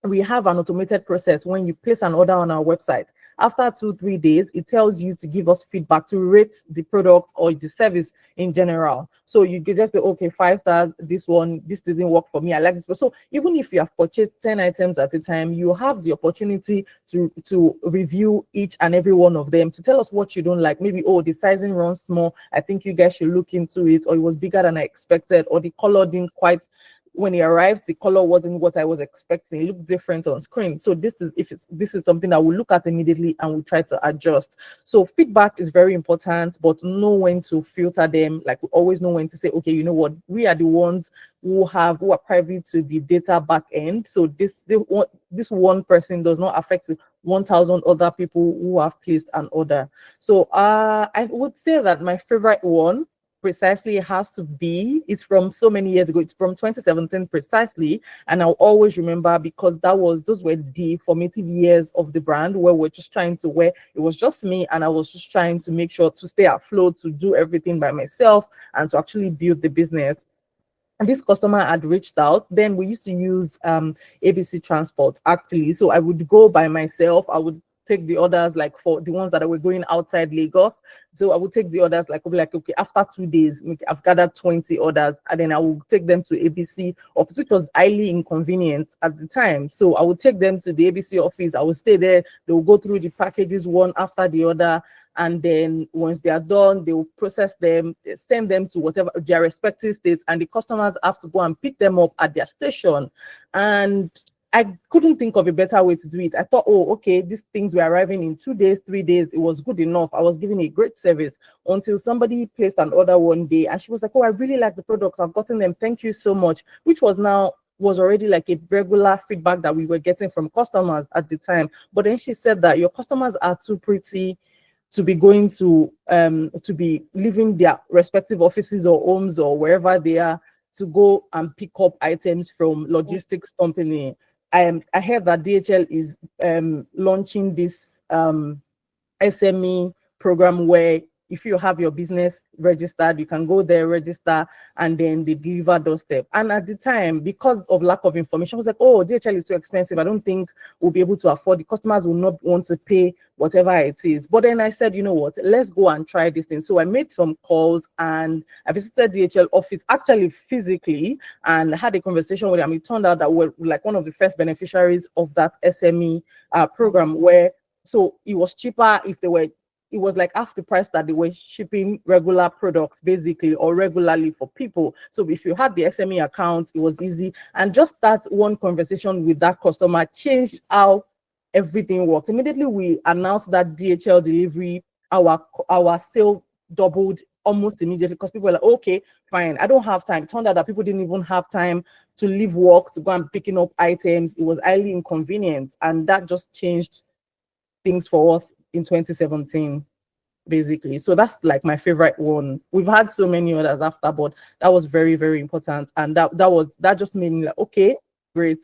we have an automated process. When you place an order on our website, after 2-3 days, it tells you to give us feedback, to rate the product or the service in general. So you can just say, okay, 5 stars, this one, this didn't work for me, I like this. So even if you have purchased 10 items at a time, you have the opportunity to review each and every one of them, to tell us what you don't like. Maybe, oh, the sizing runs small, I think you guys should look into it, or it was bigger than I expected, or the color didn't quite, when it arrived, the color wasn't what I was expecting. It looked different on screen. So this is something that we'll look at immediately and we'll try to adjust. So feedback is very important, but know when to filter them. Like, we always know when to say, okay, you know what, we are the ones who are privy to the data back end. So this one person does not affect 1,000 other people who have placed an order. So I would say that my favorite one precisely has to be, it's from so many years ago, it's from 2017 precisely, and I'll always remember, because those were the formative years of the brand, where we're just trying to, where it was just me and I was just trying to make sure to stay afloat, to do everything by myself and to actually build the business. And this customer had reached out. Then we used to use ABC Transport, actually. So I would go by myself. I would take the orders, like for the ones that were going outside Lagos. So I would take the orders, like, I'll be like, okay, after 2 days, I've gathered 20 orders, and then I will take them to ABC office, which was highly inconvenient at the time. So I would take them to the ABC office. I will stay there. They will go through the packages one after the other. And then once they are done, they will process them, send them to whatever their respective states, and the customers have to go and pick them up at their station. And I couldn't think of a better way to do it. I thought, oh, okay, these things were arriving in 2 days, 3 days. It was good enough. I was giving a great service, until somebody placed an order one day and she was like, oh, I really like the products. I've gotten them. Thank you so much. Which was already like a regular feedback that we were getting from customers at the time. But then she said that your customers are too pretty to be going to be leaving their respective offices or homes or wherever they are, to go and pick up items from logistics company. I heard that DHL is launching this SME program, where if you have your business registered, you can go there, register, and then they deliver doorstep. And at the time, because of lack of information, I was like, oh, DHL is too expensive. I don't think we'll be able to afford it. Customers will not want to pay whatever it is. But then I said, you know what, let's go and try this thing. So I made some calls and I visited DHL office, actually physically, and had a conversation with them. It turned out that we're like one of the first beneficiaries of that SME program, where so it was cheaper if they were, it was like half the price that they were shipping regular products, basically, or regularly for people. So if you had the SME account, it was easy. And just that one conversation with that customer changed how everything worked. Immediately we announced that DHL delivery, our sale doubled almost immediately, because people were like, okay, fine, I don't have time. It turned out that people didn't even have time to leave work to go and picking up items. It was highly inconvenient, and that just changed things for us in 2017, basically. So that's like my favorite one. We've had so many others after, but that was very, very important. And that just made me like, okay, great.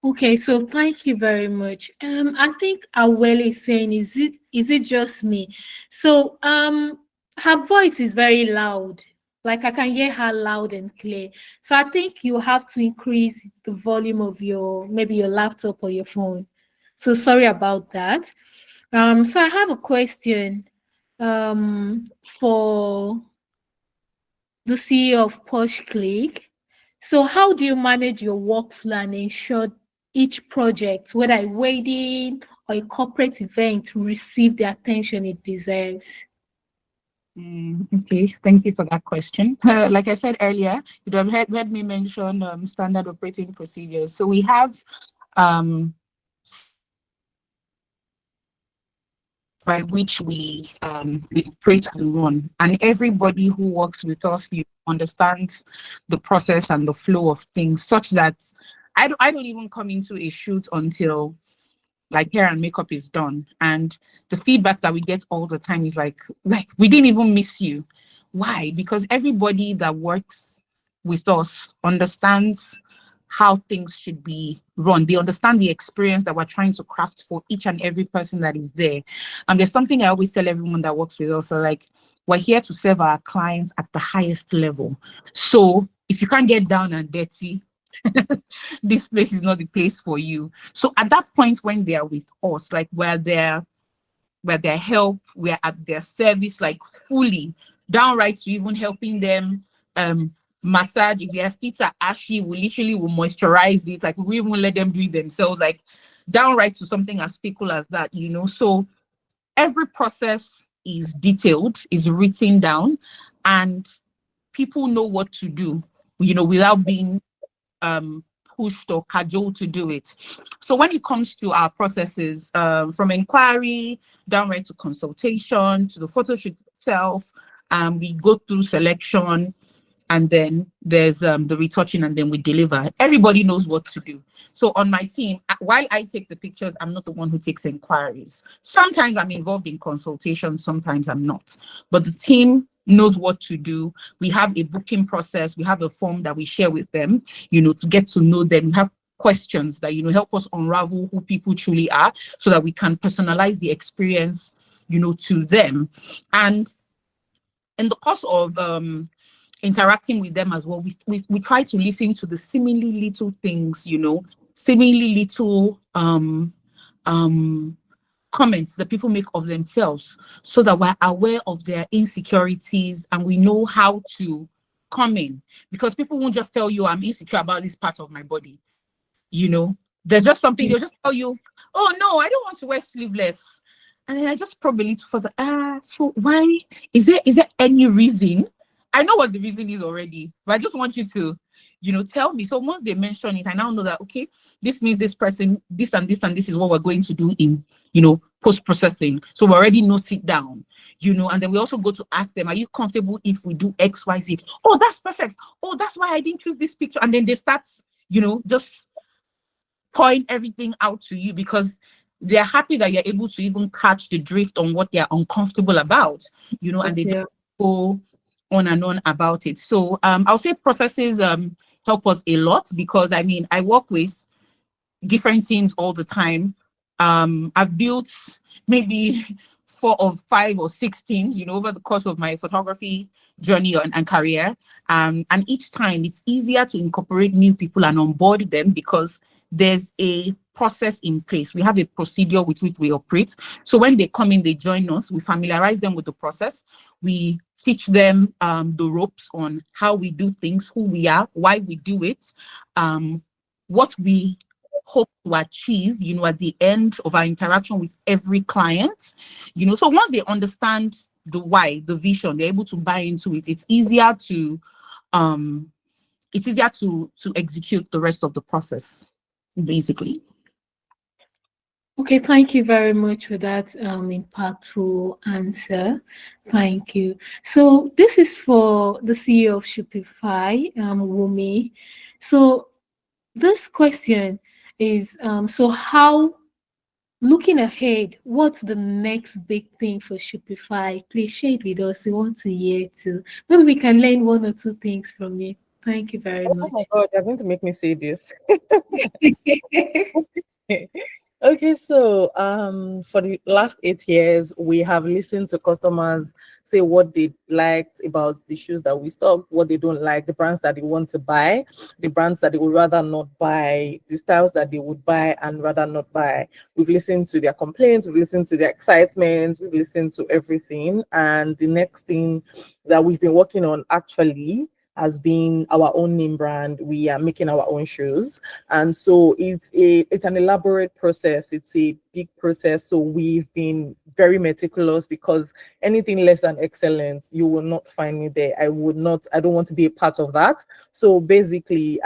Okay, so thank you very much. I think Awele is saying, is it just me? So her voice is very loud. Like I can hear her loud and clear. So I think you have to increase the volume of maybe your laptop or your phone. So sorry about that. So I have a question for the CEO of Posh Click. So how do you manage your workflow and ensure each project, whether a wedding or a corporate event, to receive the attention it deserves? Okay, thank you for that question. Like I said earlier, you have heard me mention standard operating procedures. So we have by which we operate and run, and everybody who works with us understands the process and the flow of things, such that I don't even come into a shoot until like hair and makeup is done, and the feedback that we get all the time is like we didn't even miss you. Why? Because everybody that works with us understands how things should be run. They understand the experience that we're trying to craft for each and every person that is there. And there's something I always tell everyone that works with us. So like, we're here to serve our clients at the highest level. So if you can't get down and dirty, this place is not the place for you. So at that point when they are with us, like we're their help, we're at their service, like fully, downright to even helping them massage. If their feet are ashy, we literally will moisturize it. Like we even let them do it themselves, like downright to something as fickle as that, you know. So every process is detailed, is written down, and people know what to do, you know, without being pushed or cajoled to do it. So when it comes to our processes, from inquiry downright to consultation to the photo shoot itself, we go through selection, and then there's the retouching, and then we deliver. Everybody knows what to do. So on my team, while I take the pictures, I'm not the one who takes inquiries. Sometimes I'm involved in consultation, sometimes I'm not. But the team knows what to do. We have a booking process. We have a form that we share with them, you know, to get to know them. We have questions that, you know, help us unravel who people truly are so that we can personalize the experience, you know, to them. And in the course of interacting with them as well, we try to listen to the seemingly little things, you know, seemingly little comments that people make of themselves, so that we're aware of their insecurities and we know how to come in. Because people won't just tell you, I'm insecure about this part of my body, you know. There's just something, they'll just tell you, oh no, I don't want to wear sleeveless. And then I just probably little further, so why? Is there any reason? I know what the reason is already, but I just want you to, you know, tell me. So once they mention it, I now know that, okay, this means this person, this and this and this is what we're going to do in, you know, post-processing. So we already note it down, you know, and then we also go to ask them, are you comfortable if we do X, Y, Z? Oh, that's perfect. Oh, that's why I didn't choose this picture. And then they start, you know, just point everything out to you, because they're happy that you're able to even catch the drift on what they're uncomfortable about, you know, and they just go on and on about it. So I'll say processes help us a lot, because I mean, I work with different teams all the time. I've built maybe 4 or 5 or 6 teams, you know, over the course of my photography journey and career. And each time it's easier to incorporate new people and onboard them, because there's a process in place. We have a procedure with which we operate. So when they come in, they join us, we familiarize them with the process. We teach them the ropes on how we do things, who we are, why we do it, what we hope to achieve, you know, at the end of our interaction with every client, you know. So once they understand the why, the vision, they're able to buy into it. It's easier to execute the rest of the process, basically. Okay, thank you very much for that impactful answer. Thank you. So this is for the CEO of Shopify, Wumi. So this question is, so how, looking ahead, what's the next big thing for Shopify? Please share it with us. We want to hear too. Maybe we can learn 1 or 2 things from you. Thank you very Oh much. my God, you're going to make me say this. Okay, so for the last 8 years, we have listened to customers say what they liked about the shoes that we stock, what they don't like, the brands that they want to buy, the brands that they would rather not buy, the styles that they would buy and rather not buy. We've listened to their complaints, we've listened to their excitement, we've listened to everything. And the next thing that we've been working on actually has been our own name brand. We are making our own shoes, and so it's an elaborate process, it's a big process. So we've been very meticulous, because anything less than excellent, you will not find me there. I don't want to be a part of that. So basically,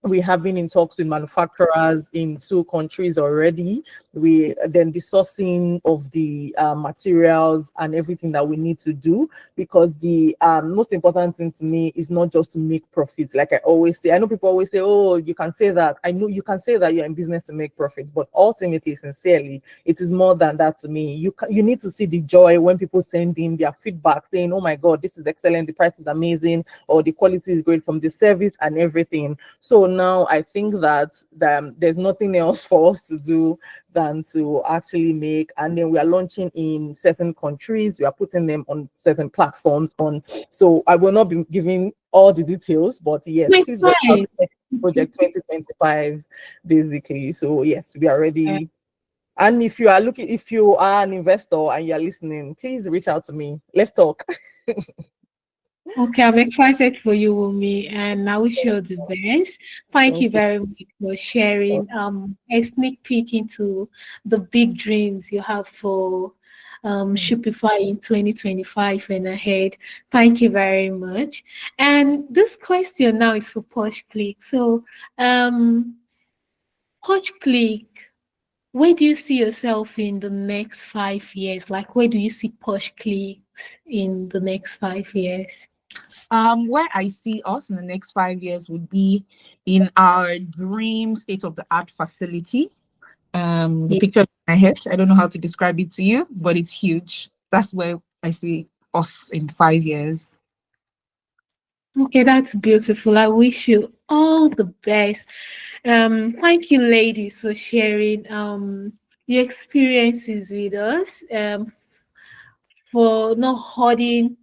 we have been in talks with manufacturers in 2 countries already. We then the sourcing of the materials and everything that we need to do, because the most important thing to me is not just to make profits. Like I always say, I know people always say, oh, you can say that. I know you can say that you're in business to make profits, but ultimately, sincerely, it is more than that to me. You need to see the joy when people send in their feedback saying, oh my God, this is excellent, the price is amazing, or the quality is great from the service and everything. So now I think that there's nothing else for us to do than to actually make, and then we are launching in certain countries, we are putting them on certain platforms on. So I will not be giving all the details, but yes, Next please watch out time. for project 2025 basically. So yes, we are ready. And if you are an investor and you're listening, please reach out to me, let's talk. Okay, I'm excited for you, Wumi, and I wish you all the best. Thank you Thank you. very much for sharing a sneak peek into the big dreams you have for Shopify in 2025 and ahead. Thank you very much. And this question now is for Posh Click. So, Posh Click, where do you see yourself in the next 5 years? Like, where do you see Posh Clicks in the next 5 years? Where I see us in the next 5 years would be in our dream state-of-the-art facility. The Yeah. picture in my head, I don't know how to describe it to you, but it's huge. That's where I see us in 5 years. Okay, that's beautiful. I wish you all the best. Thank you, ladies, for sharing your experiences with us. For not holding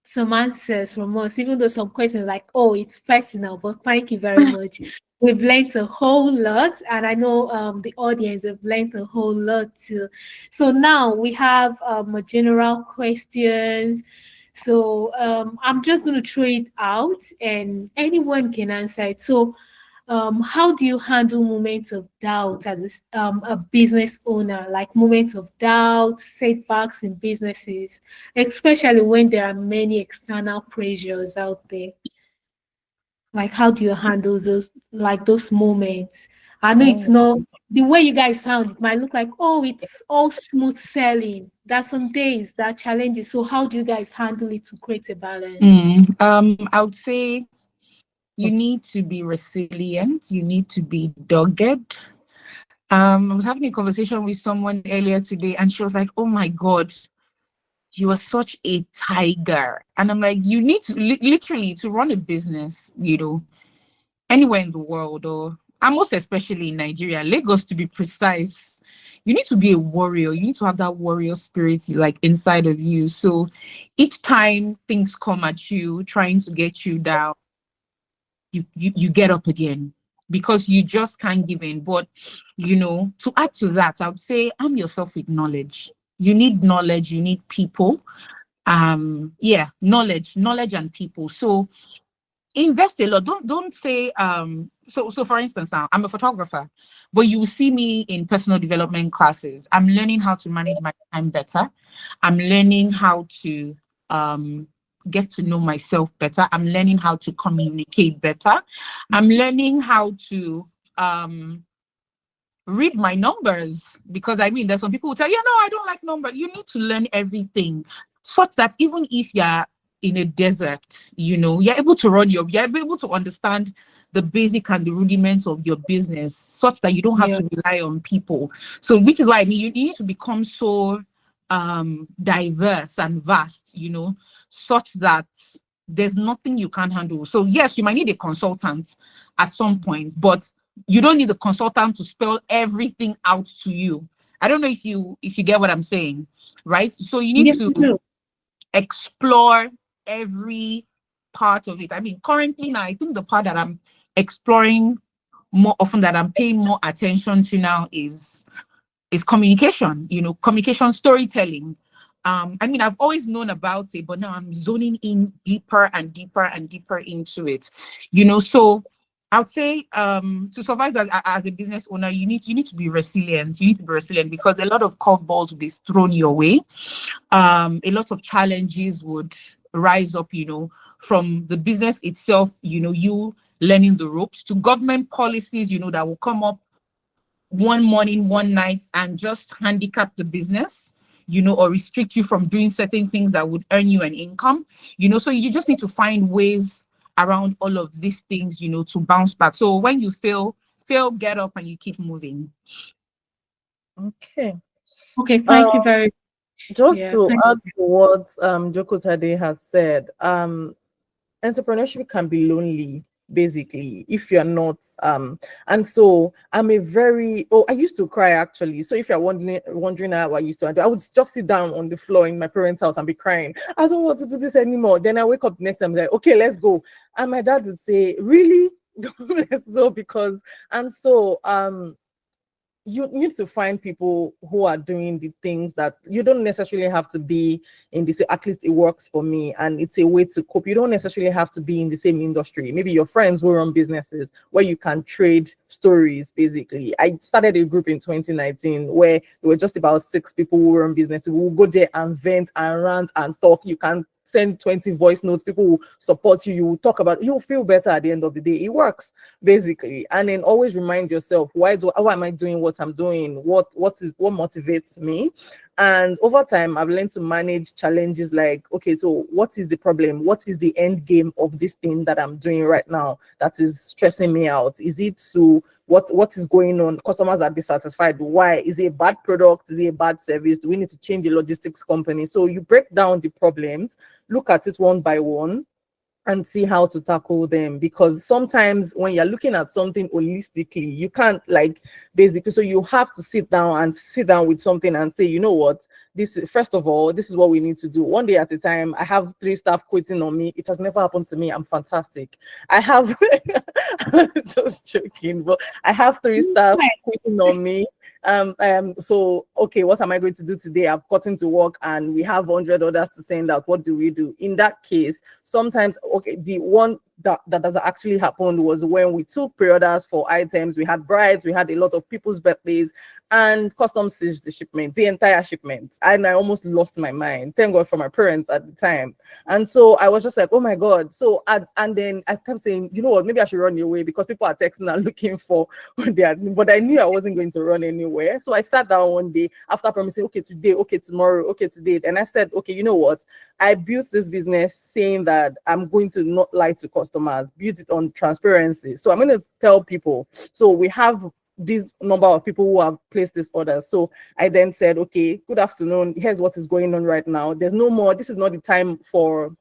some answers from us, even though some questions like, oh, it's personal, but thank you very much. We've learned a whole lot, and I know the audience have learned a whole lot too. So now we have a general questions. So I'm just going to throw it out, and anyone can answer it. So how do you handle moments of doubt as a business owner, like moments of doubt, setbacks in businesses, especially when there are many external pressures out there? Like, how do you handle those moments? I know it's Oh, not the way you guys sound, it might look like, oh, it's all smooth sailing. There's some days that challenges. So how do you guys handle it to create a balance? I would say you need to be resilient. You need to be dogged. I was having a conversation with someone earlier today, and she was like, "Oh my God, you are such a tiger." And I'm like, "You need to literally to run a business, anywhere in the world, or and most especially in Nigeria, Lagos to be precise. You need to be a warrior. You need to have that warrior spirit like inside of you. So each time things come at you, trying to get you down, you get up again, because you just can't give in. But to add to that, I would say arm yourself with knowledge. You need knowledge, you need people. Knowledge and people. So invest a lot. Don't say so for instance, now I'm a photographer, but you will see me in personal development classes. I'm learning how to manage my time better. I'm learning how to get to know myself better. I'm learning how to communicate better. I'm learning how to read my numbers, because there's some people who tell you, no, I don't like numbers. You need to learn everything, such that even if you're in a desert, you're able to you're able to understand the basic and the rudiments of your business, such that you don't have Yeah. to rely on people. So which is why you need to become so diverse and vast, such that there's nothing you can't handle. So yes, you might need a consultant at some point, but you don't need the consultant to spell everything out to you. I don't know if you get what I'm saying, right? So you need Yes, to no. explore every part of it. I mean, currently now, I think the part that I'm exploring more often, that I'm paying more attention to now, is communication, communication, storytelling. I mean, I've always known about it, but now I'm zoning in deeper and deeper and deeper into it. So I would say, to survive as a business owner, you need to be resilient. You need to be resilient because a lot of curveballs will be thrown your way. A lot of challenges would rise up, from the business itself, you learning the ropes, to government policies, that will come up one morning, one night, and just handicap the business, or restrict you from doing certain things that would earn you an income, so you just need to find ways around all of these things, to bounce back. So when you fail, get up and you keep moving. Okay. Okay, thank you very Just yeah. to Thank add to what Joko Tade has said, entrepreneurship can be lonely, basically, if you're not and so I'm a very I used to cry, actually. So if you're wondering how I used to do, I would just sit down on the floor in my parents' house and be crying. I don't want to do this anymore. Then I wake up the next time, like, okay, let's go. And my dad would say, really? Let's go. Because and so you need to find people who are doing the things that you don't necessarily have to be in the same. At least it works for me, and it's a way to cope. You don't necessarily have to be in the same industry. Maybe your friends will run businesses where you can trade stories. Basically, I started a group in 2019 where there were just about 6 people who run businesses. We will go there and vent and rant and talk. You can send 20 voice notes, people will support you, you will talk about, you'll feel better at the end of the day. It works, basically. And then always remind yourself, why am I doing what I'm doing? What motivates me? And over time, I've learned to manage challenges like, okay, so what is the problem? What is the end game of this thing that I'm doing right now that is stressing me out? Is it to what is going on? Customers are dissatisfied. Why? Is it a bad product? Is it a bad service? Do we need to change the logistics company? So you break down the problems, look at it one by one, and see how to tackle them. Because sometimes when you're looking at something holistically, you can't, like, basically, so you have to sit down with something and say, you know what, this is, first of all, this is what we need to do one day at a time. I have 3 staff quitting on me. It has never happened to me. I'm fantastic. I have just joking, but I have 3 staff quitting on me. So okay, what am I going to do today? I've gotten to work and we have 100 orders to send out. What do we do in that case? Sometimes, okay, the one that has actually happened was when we took pre-orders for items. We had brides, we had a lot of people's birthdays, and customs seized the shipment, the entire shipment, and I almost lost my mind. Thank God for my parents at the time. And so I was just like, oh my God. So and then I kept saying, you know what, maybe I should run away because people are texting and looking for what they are, but I knew I wasn't going to run anywhere. So I sat down one day after promising, okay, today, okay, tomorrow, okay, today. And I said, okay, you know what, I built this business saying that I'm going to not lie to customers, build it on transparency. So I'm going to tell people. So we have this number of people who have placed these orders. So I then said, okay, good afternoon. Here's what is going on right now. There's no more. This is not the time for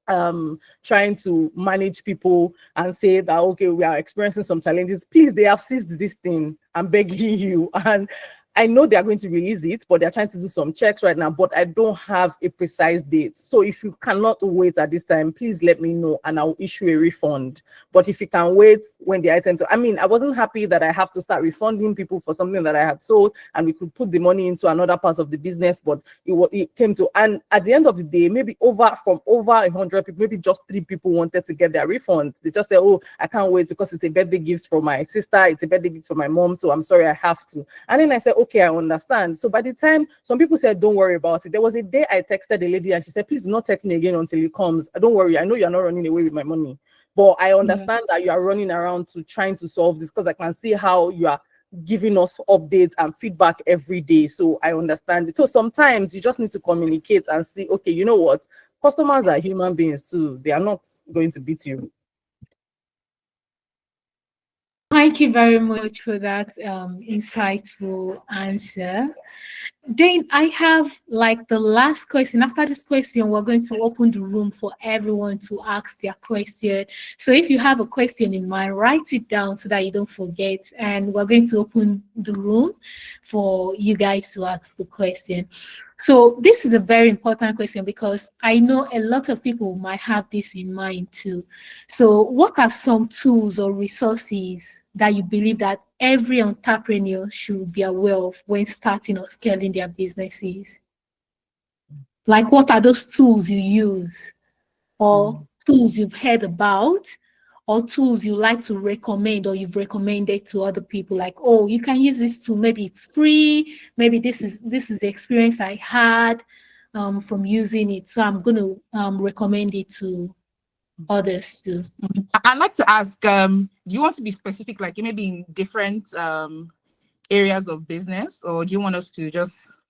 trying to manage people and say that, okay, we are experiencing some challenges. Please, they have seized this thing. I'm begging you. And I know they are going to release it, but they're trying to do some checks right now, but I don't have a precise date. So if you cannot wait at this time, please let me know and I'll issue a refund. But if you can wait when the items, I mean, I wasn't happy that I have to start refunding people for something that I had sold and we could put the money into another part of the business, but it came to, and at the end of the day, maybe from over 100 people, maybe just 3 people wanted to get their refund. They just say, oh, I can't wait because it's a birthday gift for my sister, it's a birthday gift for my mom, so I'm sorry, I have to. And then I said, okay, I understand. So by the time some people said, don't worry about it, there was a day I texted a lady and she said, please do not text me again until it comes. Don't worry, I know you're not running away with my money, but I understand that you are running around to trying to solve this because I can see how you are giving us updates and feedback every day. So I understand it. So sometimes you just need to communicate and see, okay, you know what, customers are human beings too. They are not going to beat you. Thank you very much for that insightful answer. Then I have like the last question. After this question, we're going to open the room for everyone to ask their question. So if you have a question in mind, write it down so that you don't forget. And we're going to open the room for you guys to ask the question. So this is a very important question because I know a lot of people might have this in mind too. So what are some tools or resources that you believe that every entrepreneur should be aware of when starting or scaling their businesses? Like, what are those tools you use, or tools you've heard about, or tools you like to recommend or you've recommended to other people? Like, oh, you can use this tool. Maybe it's free. Maybe this is the experience I had from using it. So I'm going to recommend it to others too. I'd like to ask, do you want to be specific, like maybe in different areas of business, or do you want us to just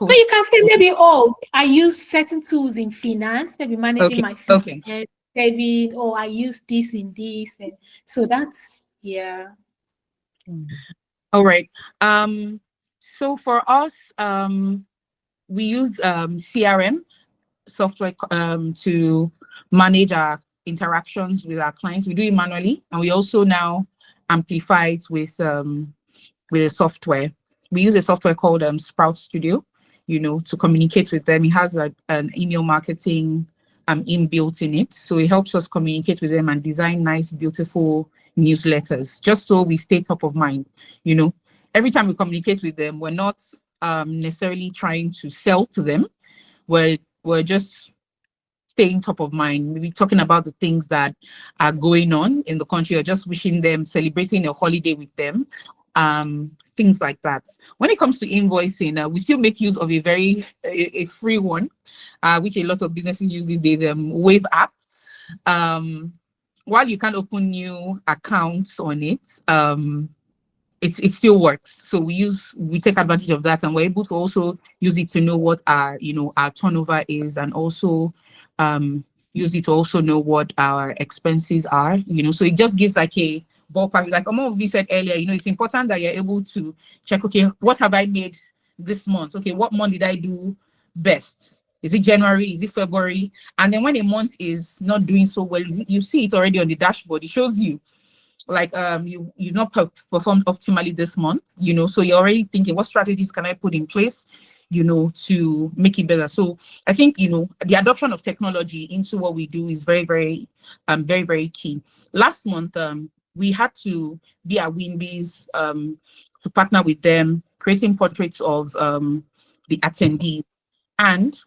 No, you can say maybe, oh, I use certain tools in finance, maybe managing my finance, saving, oh, I use this in this. And so that's, yeah. All right. So for us, we use CRM software to manage our interactions with our clients. We do it manually, and we also now amplify it with a software. We use a software called Sprout Studio, to communicate with them. It has an email marketing inbuilt in it, so it helps us communicate with them and design nice, beautiful newsletters, just so we stay top of mind. Every time we communicate with them, we're not necessarily trying to sell to them. We're just staying top of mind, maybe talking about the things that are going on in the country, or just wishing them, celebrating a holiday with them, things like that. When it comes to invoicing, we still make use of a free one, which a lot of businesses use, is the Wave app. While you can open new accounts on it, it still works. So we take advantage of that, and we're able to also use it to know what our turnover is, and also use it to also know what our expenses are. So it just gives like a ballpark. Like we said earlier, it's important that you're able to check, okay, what have I made this month? Okay, what month did I do best? Is it January? Is it February? And then when a month is not doing so well, you see it already on the dashboard. It shows you, like, you've not performed optimally this month, so you're already thinking, what strategies can I put in place, to make it better. So I think, the adoption of technology into what we do is very, very, very, very key. Last month, we had to be at Winby's to partner with them, creating portraits of the attendees. And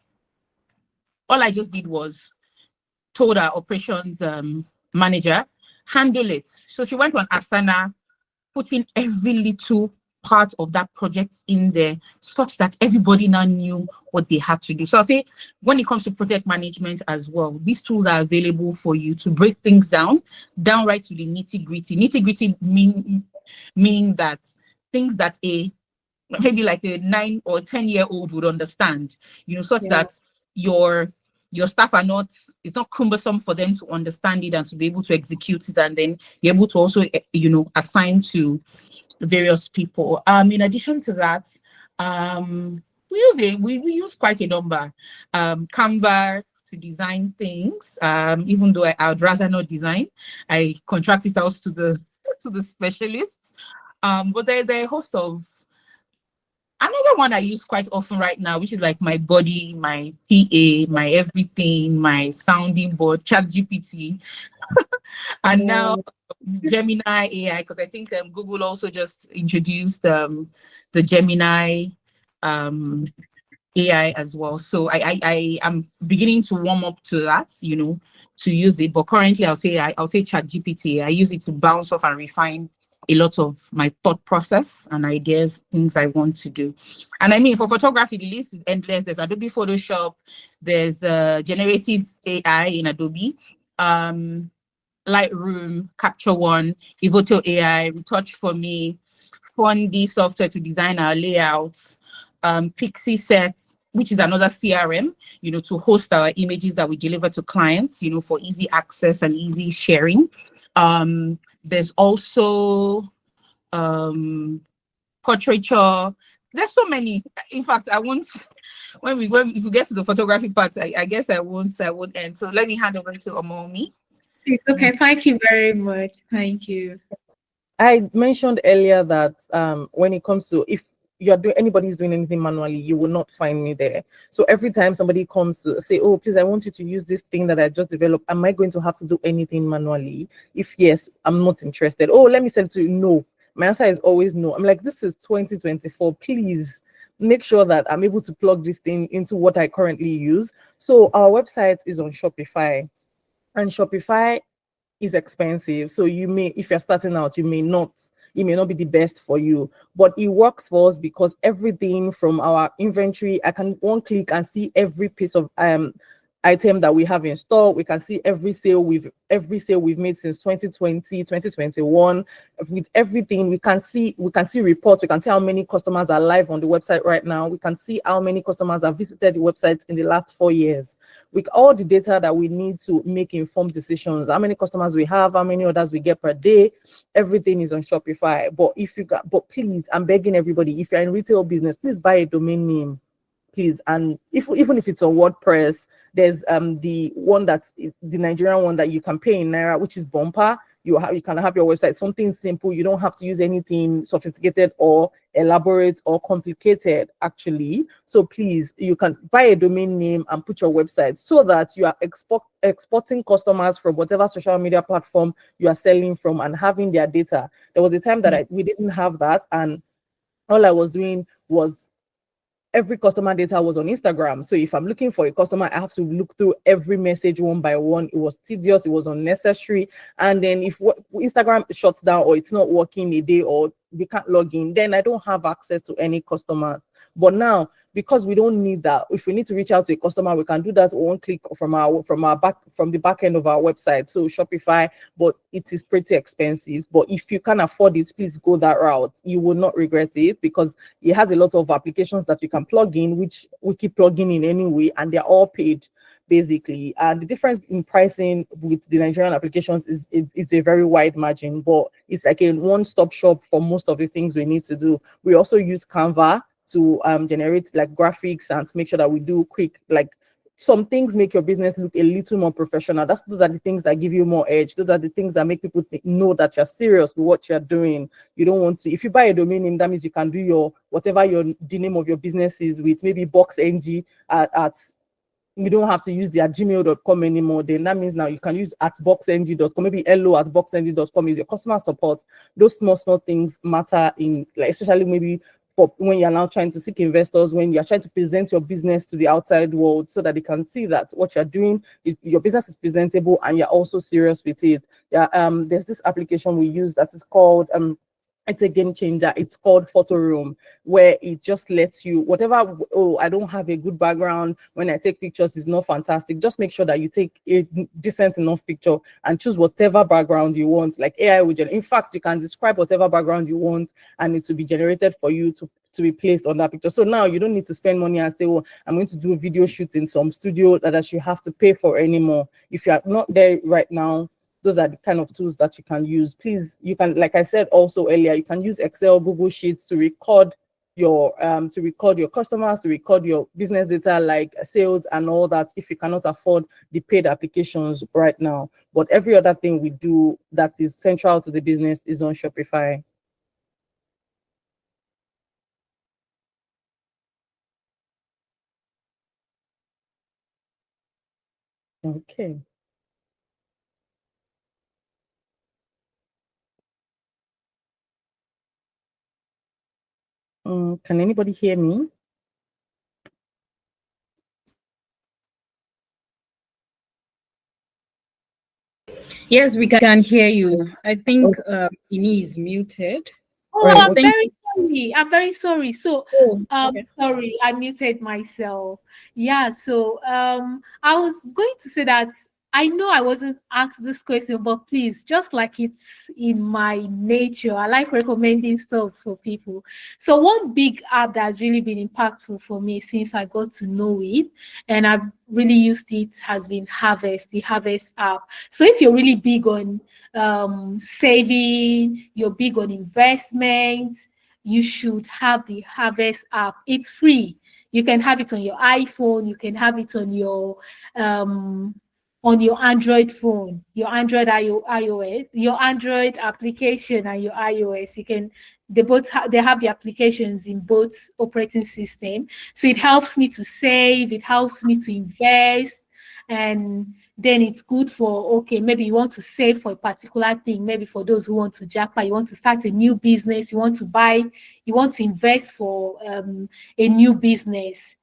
all I just did was told our operations manager, handle it. So she went on Asana, putting every little part of that project in there, such that everybody now knew what they had to do. So I'll say, when it comes to project management as well, these tools are available for you to break things down right to the nitty-gritty. Nitty-gritty meaning that things that maybe like a 9 or 10-year-old would understand, such that your staff it's not cumbersome for them to understand it and to be able to execute it, and then you're able to also, assign to various people. In addition to that, we use quite a number. Canva to design things, even though I would rather not design. I contract it out to the specialists. But there are a host of. Another one I use quite often right now, which is like my body, my PA, my everything, my sounding board, ChatGPT, and now Gemini AI, because I think Google also just introduced the Gemini AI as well. So I am beginning to warm up to that, to use it. But currently, I'll say ChatGPT. I use it to bounce off and refine a lot of my thought process and ideas, things I want to do. And I mean, for photography, the list is endless. There's Adobe Photoshop, there's generative AI in Adobe, Lightroom, Capture One, Evoto AI, Retouch for Me, Fondy software to design our layouts, Pixie Set, which is another CRM, to host our images that we deliver to clients, for easy access and easy sharing. There's also portraiture, there's so many. In fact, I won't. If we get to the photography part, I guess I won't end. So let me hand over to Omomi. It's okay. Thank you very much. Thank you. I mentioned earlier that when it comes to if you're doing anybody's doing anything manually, you will not find me there. So every time somebody comes to say, oh, please, I want you to use this thing that I just developed, am I going to have to do anything manually? If yes, I'm not interested. Oh, let me send it to you. No. My answer is always no. I'm like, this is 2024. Please make sure that I'm able to plug this thing into what I currently use. So our website is on Shopify, and Shopify is expensive. So you may, if you're starting out, it may not be the best for you, but it works for us because everything from our inventory, I can one click and see every piece of item that we have in store. We can see every sale we've made since 2020, 2021. With everything, we can see reports. We can see how many customers are live on the website right now. We can see how many customers have visited the website in the last 4 years. With all the data that we need to make informed decisions, how many customers we have, how many orders we get per day, everything is on Shopify. But please, I'm begging everybody, if you're in retail business, please buy a domain name, please. And even if it's on WordPress, there's the one that's the Nigerian one that you can pay in Naira, which is Bumper. You can have your website something simple. You don't have to use anything sophisticated or elaborate or complicated, actually. So please, you can buy a domain name and put your website so that you are exporting customers from whatever social media platform you are selling from and having their data. There was a time that we didn't have that, and all I was doing was every customer data was on Instagram. So if I'm looking for a customer, I have to look through every message one by one. It was tedious, it was unnecessary. And then if Instagram shuts down or it's not working a day or we can't log in, then I don't have access to any customer. But now, because we don't need that, if we need to reach out to a customer, we can do that one click from the back end of our website. So Shopify, but it is pretty expensive. But if you can afford it, please go that route. You will not regret it because it has a lot of applications that you can plug in, which we keep plugging in anyway, and they're all paid basically. And the difference in pricing with the Nigerian applications is a very wide margin, but it's like a one-stop shop for most of the things we need to do. We also use Canva to generate like graphics and to make sure that we do quick, like some things make your business look a little more professional. Those are the things that give you more edge. Those are the things that make people know that you're serious with what you're doing. You don't want to, if you buy a domain name, that means you can do your whatever the name of your business is with, maybe BoxNG at you don't have to use their gmail.com anymore. Then that means now you can use at boxng.com, maybe hello@boxng.com is your customer support. Those small things matter in, like, especially maybe for when you're now trying to seek investors, when you're trying to present your business to the outside world so that they can see that what you're doing is your business is presentable and you're also serious with it. Yeah, there's this application we use that is called it's a game changer. It's called Photo Room, where it just lets you whatever. Oh, I don't have a good background. When I take pictures, it's not fantastic. Just make sure that you take a decent enough picture and choose whatever background you want. Like AI will generate. In fact, you can describe whatever background you want, and it will be generated for you to be placed on that picture. So now you don't need to spend money and say, oh, I'm going to do a video shoot in some studio that I should have to pay for anymore. If you are not there right now, those are the kind of tools that you can use. Please, you can, like I said also earlier, you can use Excel, Google Sheets to record your customers, to record your business data like sales and all that, if you cannot afford the paid applications right now. But every other thing we do that is central to the business is on Shopify. Okay. Can anybody hear me? Yes, we can hear you. I think Ini is muted. Oh, Right, I'm okay. very sorry. I'm very sorry. So, Okay. sorry, I muted myself. Yeah, so I was going to say that I know I wasn't asked this question, but please, just like it's in my nature, I like recommending stuff for people. So one big app that's really been impactful for me since I got to know it, and I've really used it, has been Harvest, the Harvest app. So if you're really big on saving, you're big on investment, you should have the Harvest app. It's free. You can have it on your iPhone, you can have it on your Android phone, your Android iOS, your Android application and your iOS. You can they have the applications in both operating system. So it helps me to save, it helps me to invest, and then it's good for, okay, maybe you want to save for a particular thing, maybe for those who want to jackpot, you want to start a new business, you want to invest for a new business.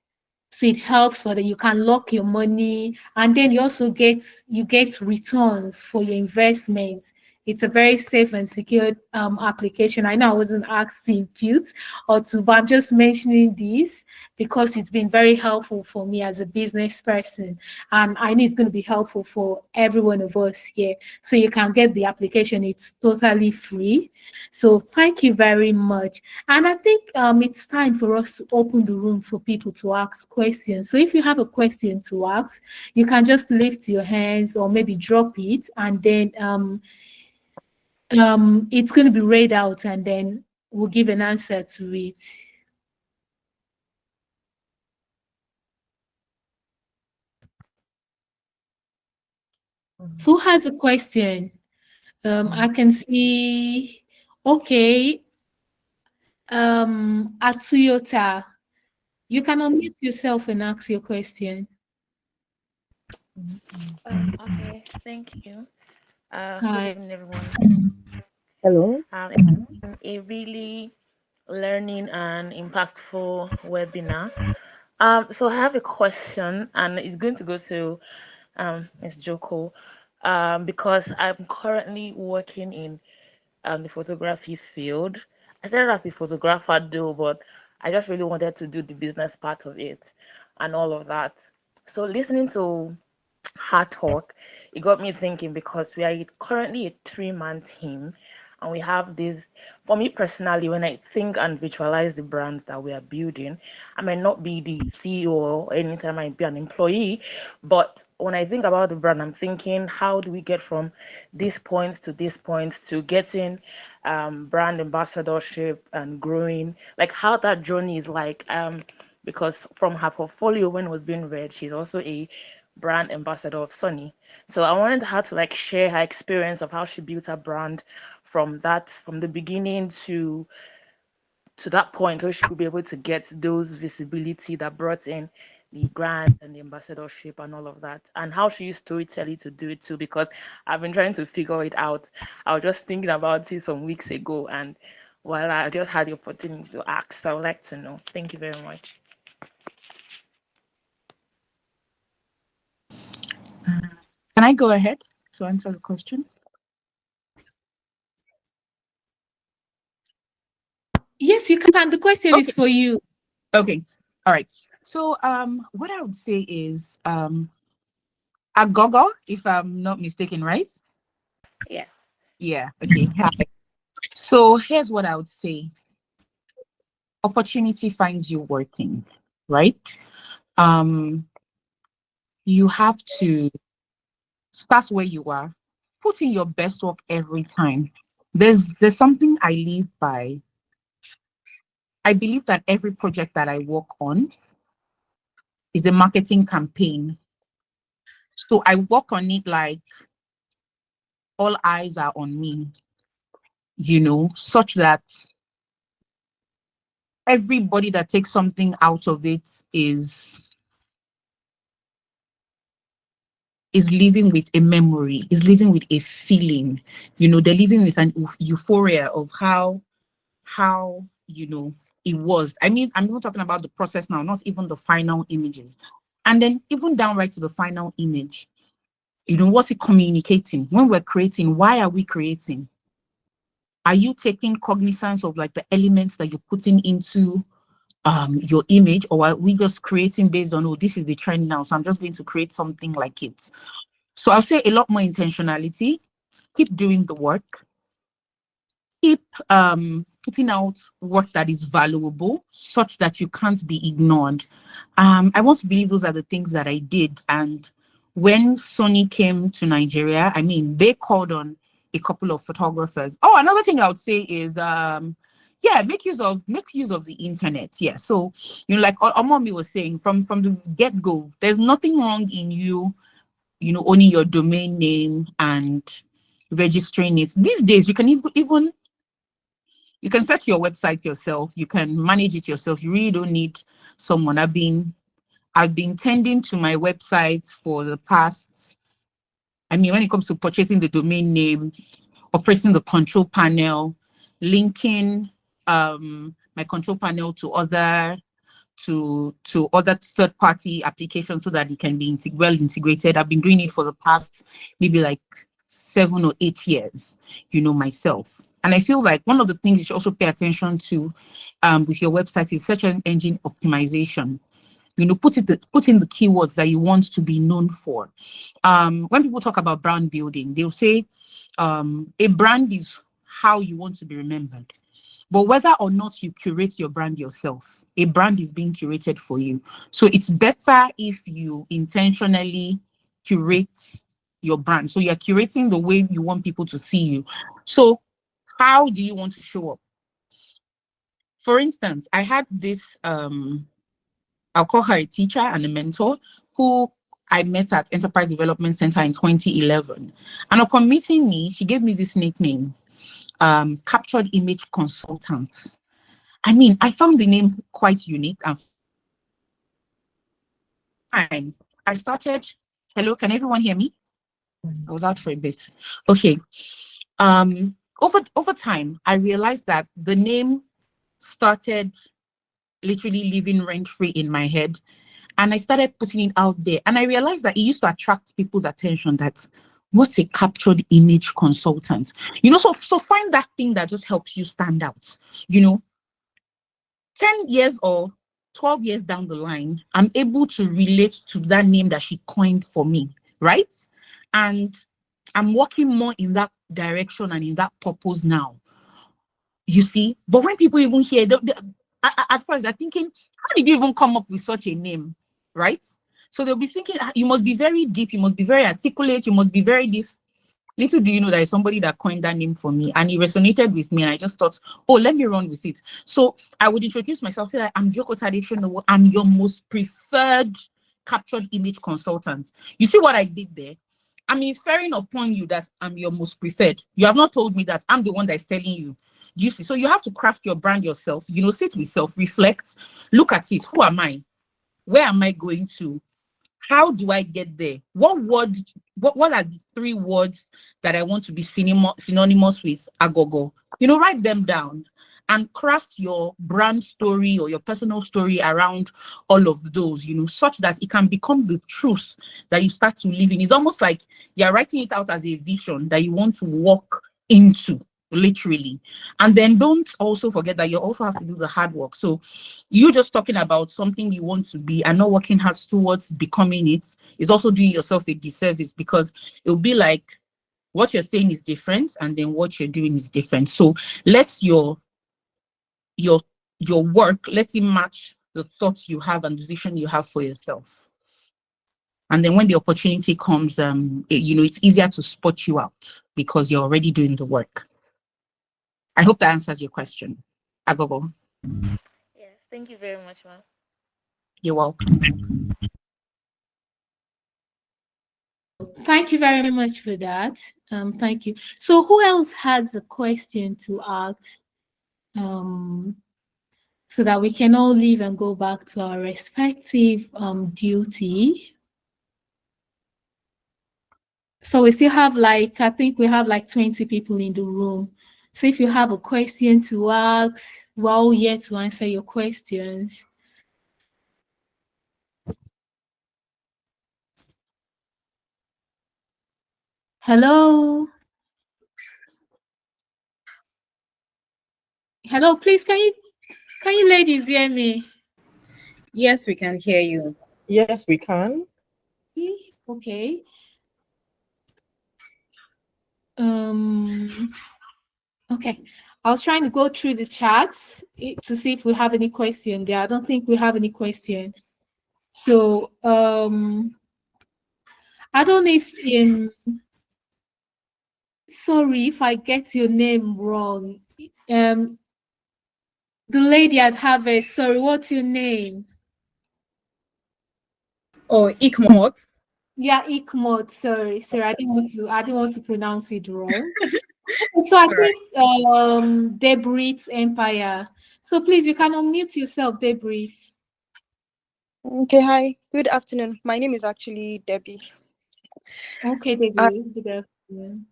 So it helps so that you can lock your money, and then you get returns for your investments. It's a very safe and secure application. I know I wasn't asked to impute or to, but I'm just mentioning this because it's been very helpful for me as a business person, and I know it's going to be helpful for every one of us here. So you can get the application; it's totally free. So thank you very much. And I think it's time for us to open the room for people to ask questions. So if you have a question to ask, you can just lift your hands or maybe drop it, and then it's going to be read out, and then we'll give an answer to it. So who has a question? I can see, okay, at Toyota, you can unmute yourself and ask your question. Okay, thank you. Good Hi. evening, everyone. Hello. It's been a really learning and impactful webinar. So I have a question, and it's going to go to Ms. Joko, because I'm currently working in the photography field. I started as a photographer though, but I just really wanted to do the business part of it and all of that. So listening to her talk, it got me thinking because we are currently a three-man team, and we have this. For me personally, when I think and visualize the brands that we are building, I might not be the CEO or anytime I might be an employee, but when I think about the brand, I'm thinking, how do we get from this point to this point to getting brand ambassadorship and growing, like how that journey is like. Because from her portfolio when it was being read, she's also a brand ambassador of Sony. So I wanted her to like share her experience of how she built her brand from the beginning to that point where she could be able to get those visibility that brought in the grant and the ambassadorship and all of that, and how she used storytelling to do it too, because I've been trying to figure it out. I was just thinking about it some weeks ago, and while I just had the opportunity to ask, so I would like to know. Thank you very much. Can I go ahead to answer the question? Yes, you can. The question is Okay. for you. Okay. All right. So what I would say is Agogo, if I'm not mistaken, right? Yes. Yeah. Okay. Hi. So here's what I would say. Opportunity finds you working, right? You have to start where you are, put in your best work every time. There's something I live by. I believe that every project that I work on is a marketing campaign. So I work on it like all eyes are on me, such that everybody that takes something out of it is living with a memory, is living with a feeling. They're living with an euphoria of how it was. I mean, I'm even talking about the process now, not even the final images. And then even downright to the final image, what's it communicating? When we're creating, why are we creating? Are you taking cognizance of like the elements that you're putting into your image, or are we just creating based on, oh, this is the trend now, so I'm just going to create something like it? So I'll say a lot more intentionality. Keep doing the work. Keep putting out work that is valuable, such that you can't be ignored. I want to believe those are the things that I did. And when Sony came to Nigeria, I mean, they called on a couple of photographers. Oh, another thing I would say is yeah, make use of the internet. Yeah. So, like Omomi was saying, from the get-go, there's nothing wrong in you, owning your domain name and registering it. These days you can even you can set your website yourself, you can manage it yourself. You really don't need someone. I've been tending to my website for the past, when it comes to purchasing the domain name, operating the control panel, linking my control panel to other third-party applications so that it can be well integrated. I've been doing it for the past maybe like 7 or 8 years, myself. And I feel like one of the things you should also pay attention to with your website is search engine optimization. Put in the keywords that you want to be known for. When people talk about brand building, they'll say a brand is how you want to be remembered. But whether or not you curate your brand yourself, a brand is being curated for you. So it's better if you intentionally curate your brand. So you're curating the way you want people to see you. So how do you want to show up? For instance, I had this, I'll call her a teacher and a mentor, who I met at Enterprise Development Center in 2011. And upon meeting me, she gave me this nickname, Captured Image Consultant. I found the name quite unique. And I started, hello, can everyone hear me? I was out for a bit. Okay. Over time, I realized that the name started literally living rent-free in my head. And I started putting it out there. And I realized that it used to attract people's attention, that what's a captured image consultant? So find that thing that just helps you stand out. 10 years or 12 years down the line, I'm able to relate to that name that she coined for me, right? And I'm working more in that direction and in that purpose now. You see? But when people even hear, at first they're thinking, how did you even come up with such a name, right? So they'll be thinking, you must be very deep, you must be very articulate, you must be very this. Little do you know, there is somebody that coined that name for me, and it resonated with me, and I just thought, oh, let me run with it. So I would introduce myself, say that I'm Joko Tadeshono, I'm your most preferred captured image consultant. You see what I did there? I'm inferring upon you that I'm your most preferred. You have not told me that I'm the one that is telling you. Do you see? So you have to craft your brand yourself, sit with self, reflect, look at it. Who am I? Where am I going to? How do I get there? What are the 3 words that I want to be synonymous with Agogo? Write them down and craft your brand story or your personal story around all of those, such that it can become the truth that you start to live in. It's almost like you're writing it out as a vision that you want to walk into, literally. And then don't also forget that you also have to do the hard work. So you just talking about something you want to be and not working hard towards becoming it is also doing yourself a disservice, because it'll be like what you're saying is different and then what you're doing is different. So let's your work, let it match the thoughts you have and the vision you have for yourself. And then when the opportunity comes, it's easier to spot you out because you're already doing the work. I hope that answers your question, Agogo. Yes, thank you very much, ma'am. You're welcome. Thank you very much for that. Thank you. So who else has a question to ask? So that we can all leave and go back to our respective duty. So we still have I think we have 20 people in the room. So if you have a question to ask, we're all here to answer your questions. Hello? Hello, please, can you ladies hear me? Yes, we can hear you. Yes, we can. Okay. Okay. I was trying to go through the chats to see if we have any question there. I don't think we have any question. So I don't know if sorry if I get your name wrong. The lady at Harvest. Sorry, what's your name? Or Ikmot. Yeah, Ikmot. Sorry, I didn't want to pronounce it wrong. So I think Debrit's Empire. So please, you can unmute yourself, Debrit. Okay, hi. Good afternoon. My name is actually Debbie. Okay, Debrit. Good afternoon.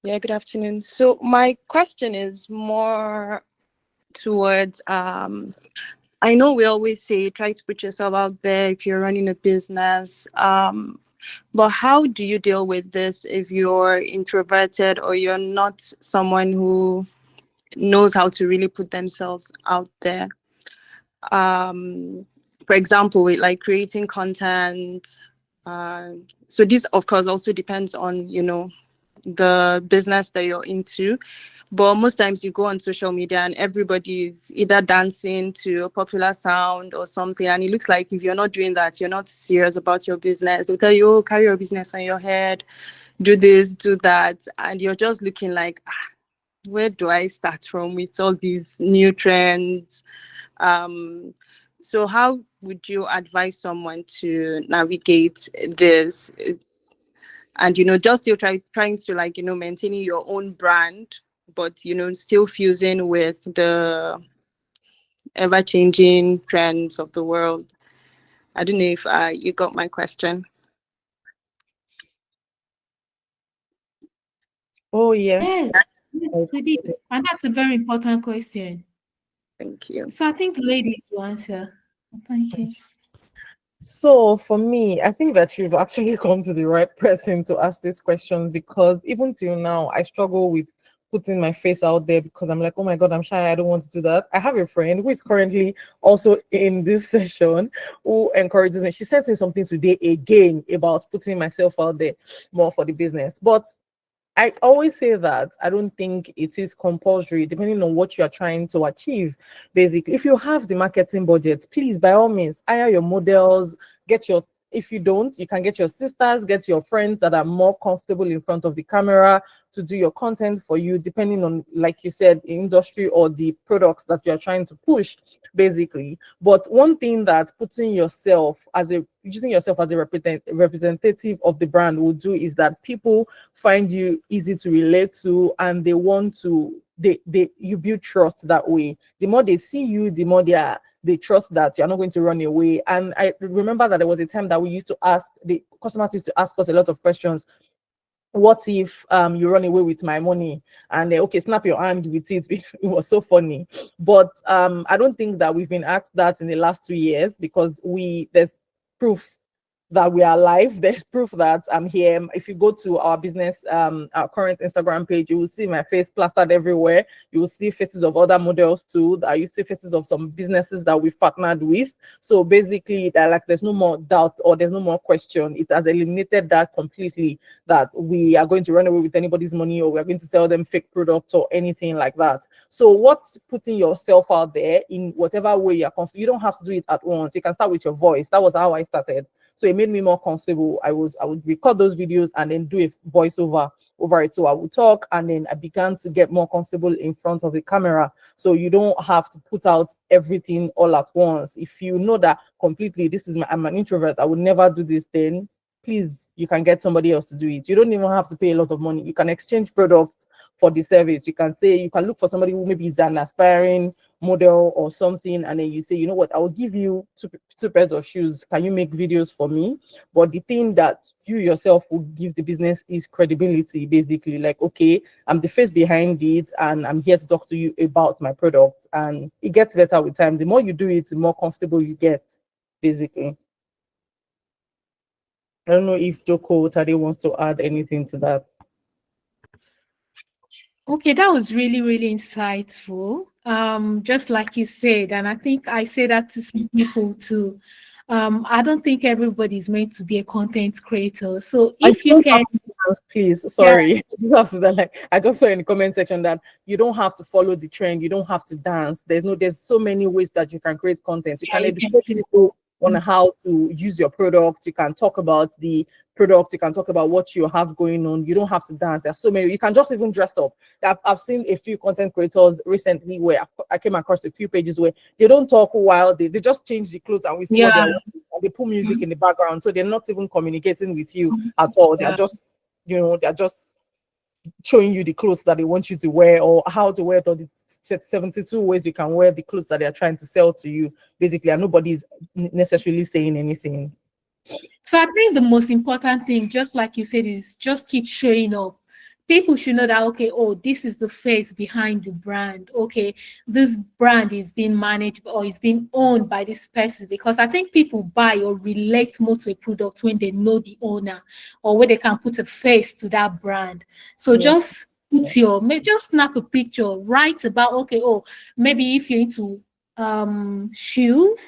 Yeah, good afternoon. So my question is more towards I know we always say try to put yourself out there if you're running a business. But how do you deal with this if you're introverted or you're not someone who knows how to really put themselves out there? For example, with like creating content. So this of course also depends on, the business that you're into. But most times you go on social media and everybody is either dancing to a popular sound or something. And it looks like if you're not doing that, you're not serious about your business. They'll tell you, oh, carry your business on your head, do this, do that. And you're just looking like, where do I start from with all these new trends? So how would you advise someone to navigate this? And just still trying to maintaining your own brand, but still fusing with the ever-changing trends of the world. I don't know if you got my question. Oh yes. Yes, we did. And that's a very important question. Thank you. So I think the ladies will answer. Thank you. So for me, I think that you've actually come to the right person to ask this question, because even till now, I struggle with putting my face out there because I'm like, oh my God, I'm shy. I don't want to do that. I have a friend who is currently also in this session who encourages me. She sent me something today again about putting myself out there more for the business. But I always say that I don't think it is compulsory, depending on what you are trying to achieve. Basically, if you have the marketing budget, please, by all means, hire your models, get your, if you don't, you can get your sisters, get your friends that are more comfortable in front of the camera to do your content for you, depending on, like you said, the industry or the products that you're trying to push, basically. But one thing that putting yourself as a using yourself as a representative of the brand will do is that people find you easy to relate to, and they want to you build trust that way. The more they see you, the more they trust that you're not going to run away. And I remember that there was a time that we used to ask, the customers used to ask us a lot of questions. What if you run away with my money? And okay, snap your hand with it. It was so funny. But I don't think that we've been asked that in the last 2 years, because there's proof that we are live. There's proof that I'm here. If you go to our business, our current Instagram page, you will see my face plastered everywhere. You will see faces of other models too. You see faces of some businesses that we've partnered with. So basically, there's no more doubt or there's no more question. It has eliminated that completely, that we are going to run away with anybody's money or we're going to sell them fake products or anything like that. So what's putting yourself out there in whatever way you're comfortable? You don't have to do it at once. You can start with your voice. That was how I started. So it made me more comfortable. I would record those videos and then do a voiceover over it. So I would talk, and then I began to get more comfortable in front of the camera. So you don't have to put out everything all at once. If you know that completely, I'm an introvert, I would never do this, then please, you can get somebody else to do it. You don't even have to pay a lot of money. You can exchange products for the service. You can look for somebody who maybe is an aspiring model or something, and then you say, you know what, I will give you two pairs of shoes. Can you make videos for me? But the thing that you yourself would give the business is credibility, basically. Like, okay, I'm the face behind it, and I'm here to talk to you about my product. And it gets better with time. The more you do it, the more comfortable you get, basically. I don't know if Joko Tade wants to add anything to that. Okay, that was really, really insightful. Just like you said, and I think I say that to some people too. I don't think everybody's meant to be a content creator. So if you can, please, sorry, I just saw in the comment section that you don't have to follow the trend. You don't have to dance. There's so many ways that you can create content. You can educate people on how to use your product. You can talk about the product. You can talk about what you have going on. You don't have to dance. There's so many. You can just even dress up. I've seen a few content creators recently where I came across a few pages where they don't talk while they just change the clothes and we see what they're wearing, and they put music in the background. So they're not even communicating with you at all. They're just, they're just showing you the clothes that they want you to wear or how to wear it, or the 72 ways you can wear the clothes that they're trying to sell to you, basically, and nobody's necessarily saying anything. So I think the most important thing, just like you said, is just keep showing up. People should know that, okay, oh, this is the face behind the brand. Okay, this brand is being managed or is being owned by this person, because I think people buy or relate more to a product when they know the owner or when they can put a face to that brand. So just just snap a picture, write about, okay, oh, maybe if you're into shoes,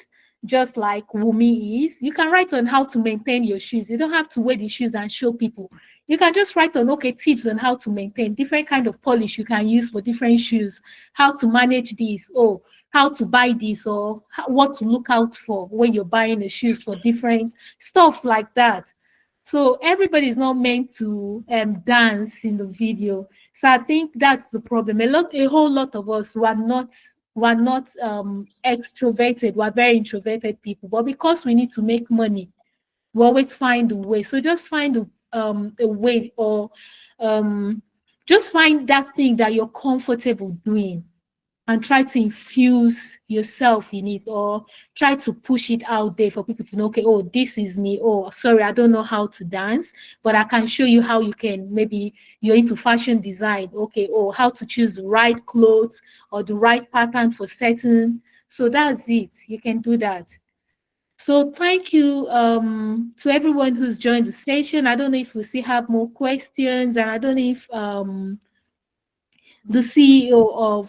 just like Wumi is, you can write on how to maintain your shoes. You don't have to wear the shoes and show people. You can just write on, okay, tips on how to maintain different kind of polish you can use for different shoes, how to manage this, or how to buy this, or what to look out for when you're buying the shoes for different stuff like that. So everybody is not meant to dance in the video. So I think that's the problem. A whole lot of us who are not extroverted, we're very introverted people, but because we need to make money, we always find a way. So just find a way, or just find that thing that you're comfortable doing and try to infuse yourself in it, or try to push it out there for people to know, okay, oh, this is me. Oh, sorry, I don't know how to dance, but I can show you how you can. Maybe you're into fashion design. Okay, oh, how to choose the right clothes or the right pattern for certain. So that's it. You can do that. So thank you to everyone who's joined the session. I don't know if we still have more questions, and I don't know if the CEO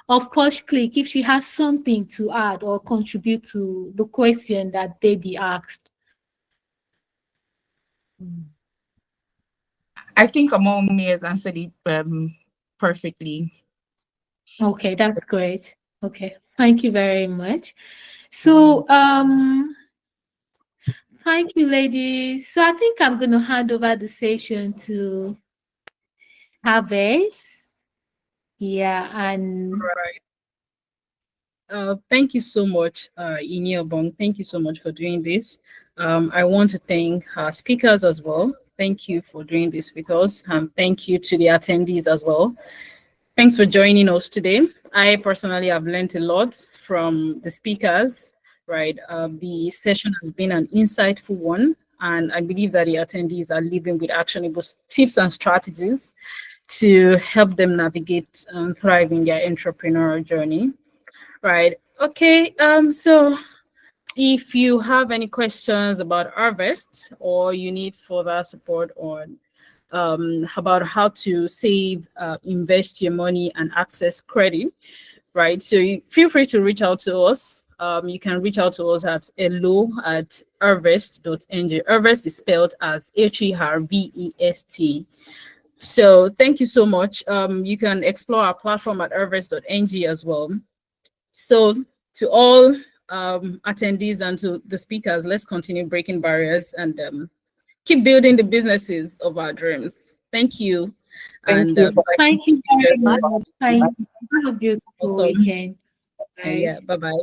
of Posh Click, if she has something to add or contribute to the question that Debbie asked. I think among me has answered it perfectly. Okay, that's great. Okay, thank you very much. So thank you, ladies. So I think I'm going to hand over the session to Harvest. Yeah, and thank you so much, Bong. Thank you so much for doing this. I want to thank our speakers as well. Thank you for doing this with us. Thank you to the attendees as well. Thanks for joining us today. I personally have learned a lot from the speakers, right? The session has been an insightful one, and I believe that the attendees are leaving with actionable tips and strategies to help them navigate and thrive in their entrepreneurial journey, right? Okay, so if you have any questions about Harvest, or you need further support on about how to save, invest your money, and access credit, right? So feel free to reach out to us. You can reach out to us at hello@harvest.ng. Harvest is spelled as HERVEST. So thank you so much. You can explore our platform at harvest.ng as well. So to all attendees and to the speakers, let's continue breaking barriers and keep building the businesses of our dreams. Thank you. Thank you very much. Thank you. Have a beautiful weekend. Bye. Yeah, bye-bye.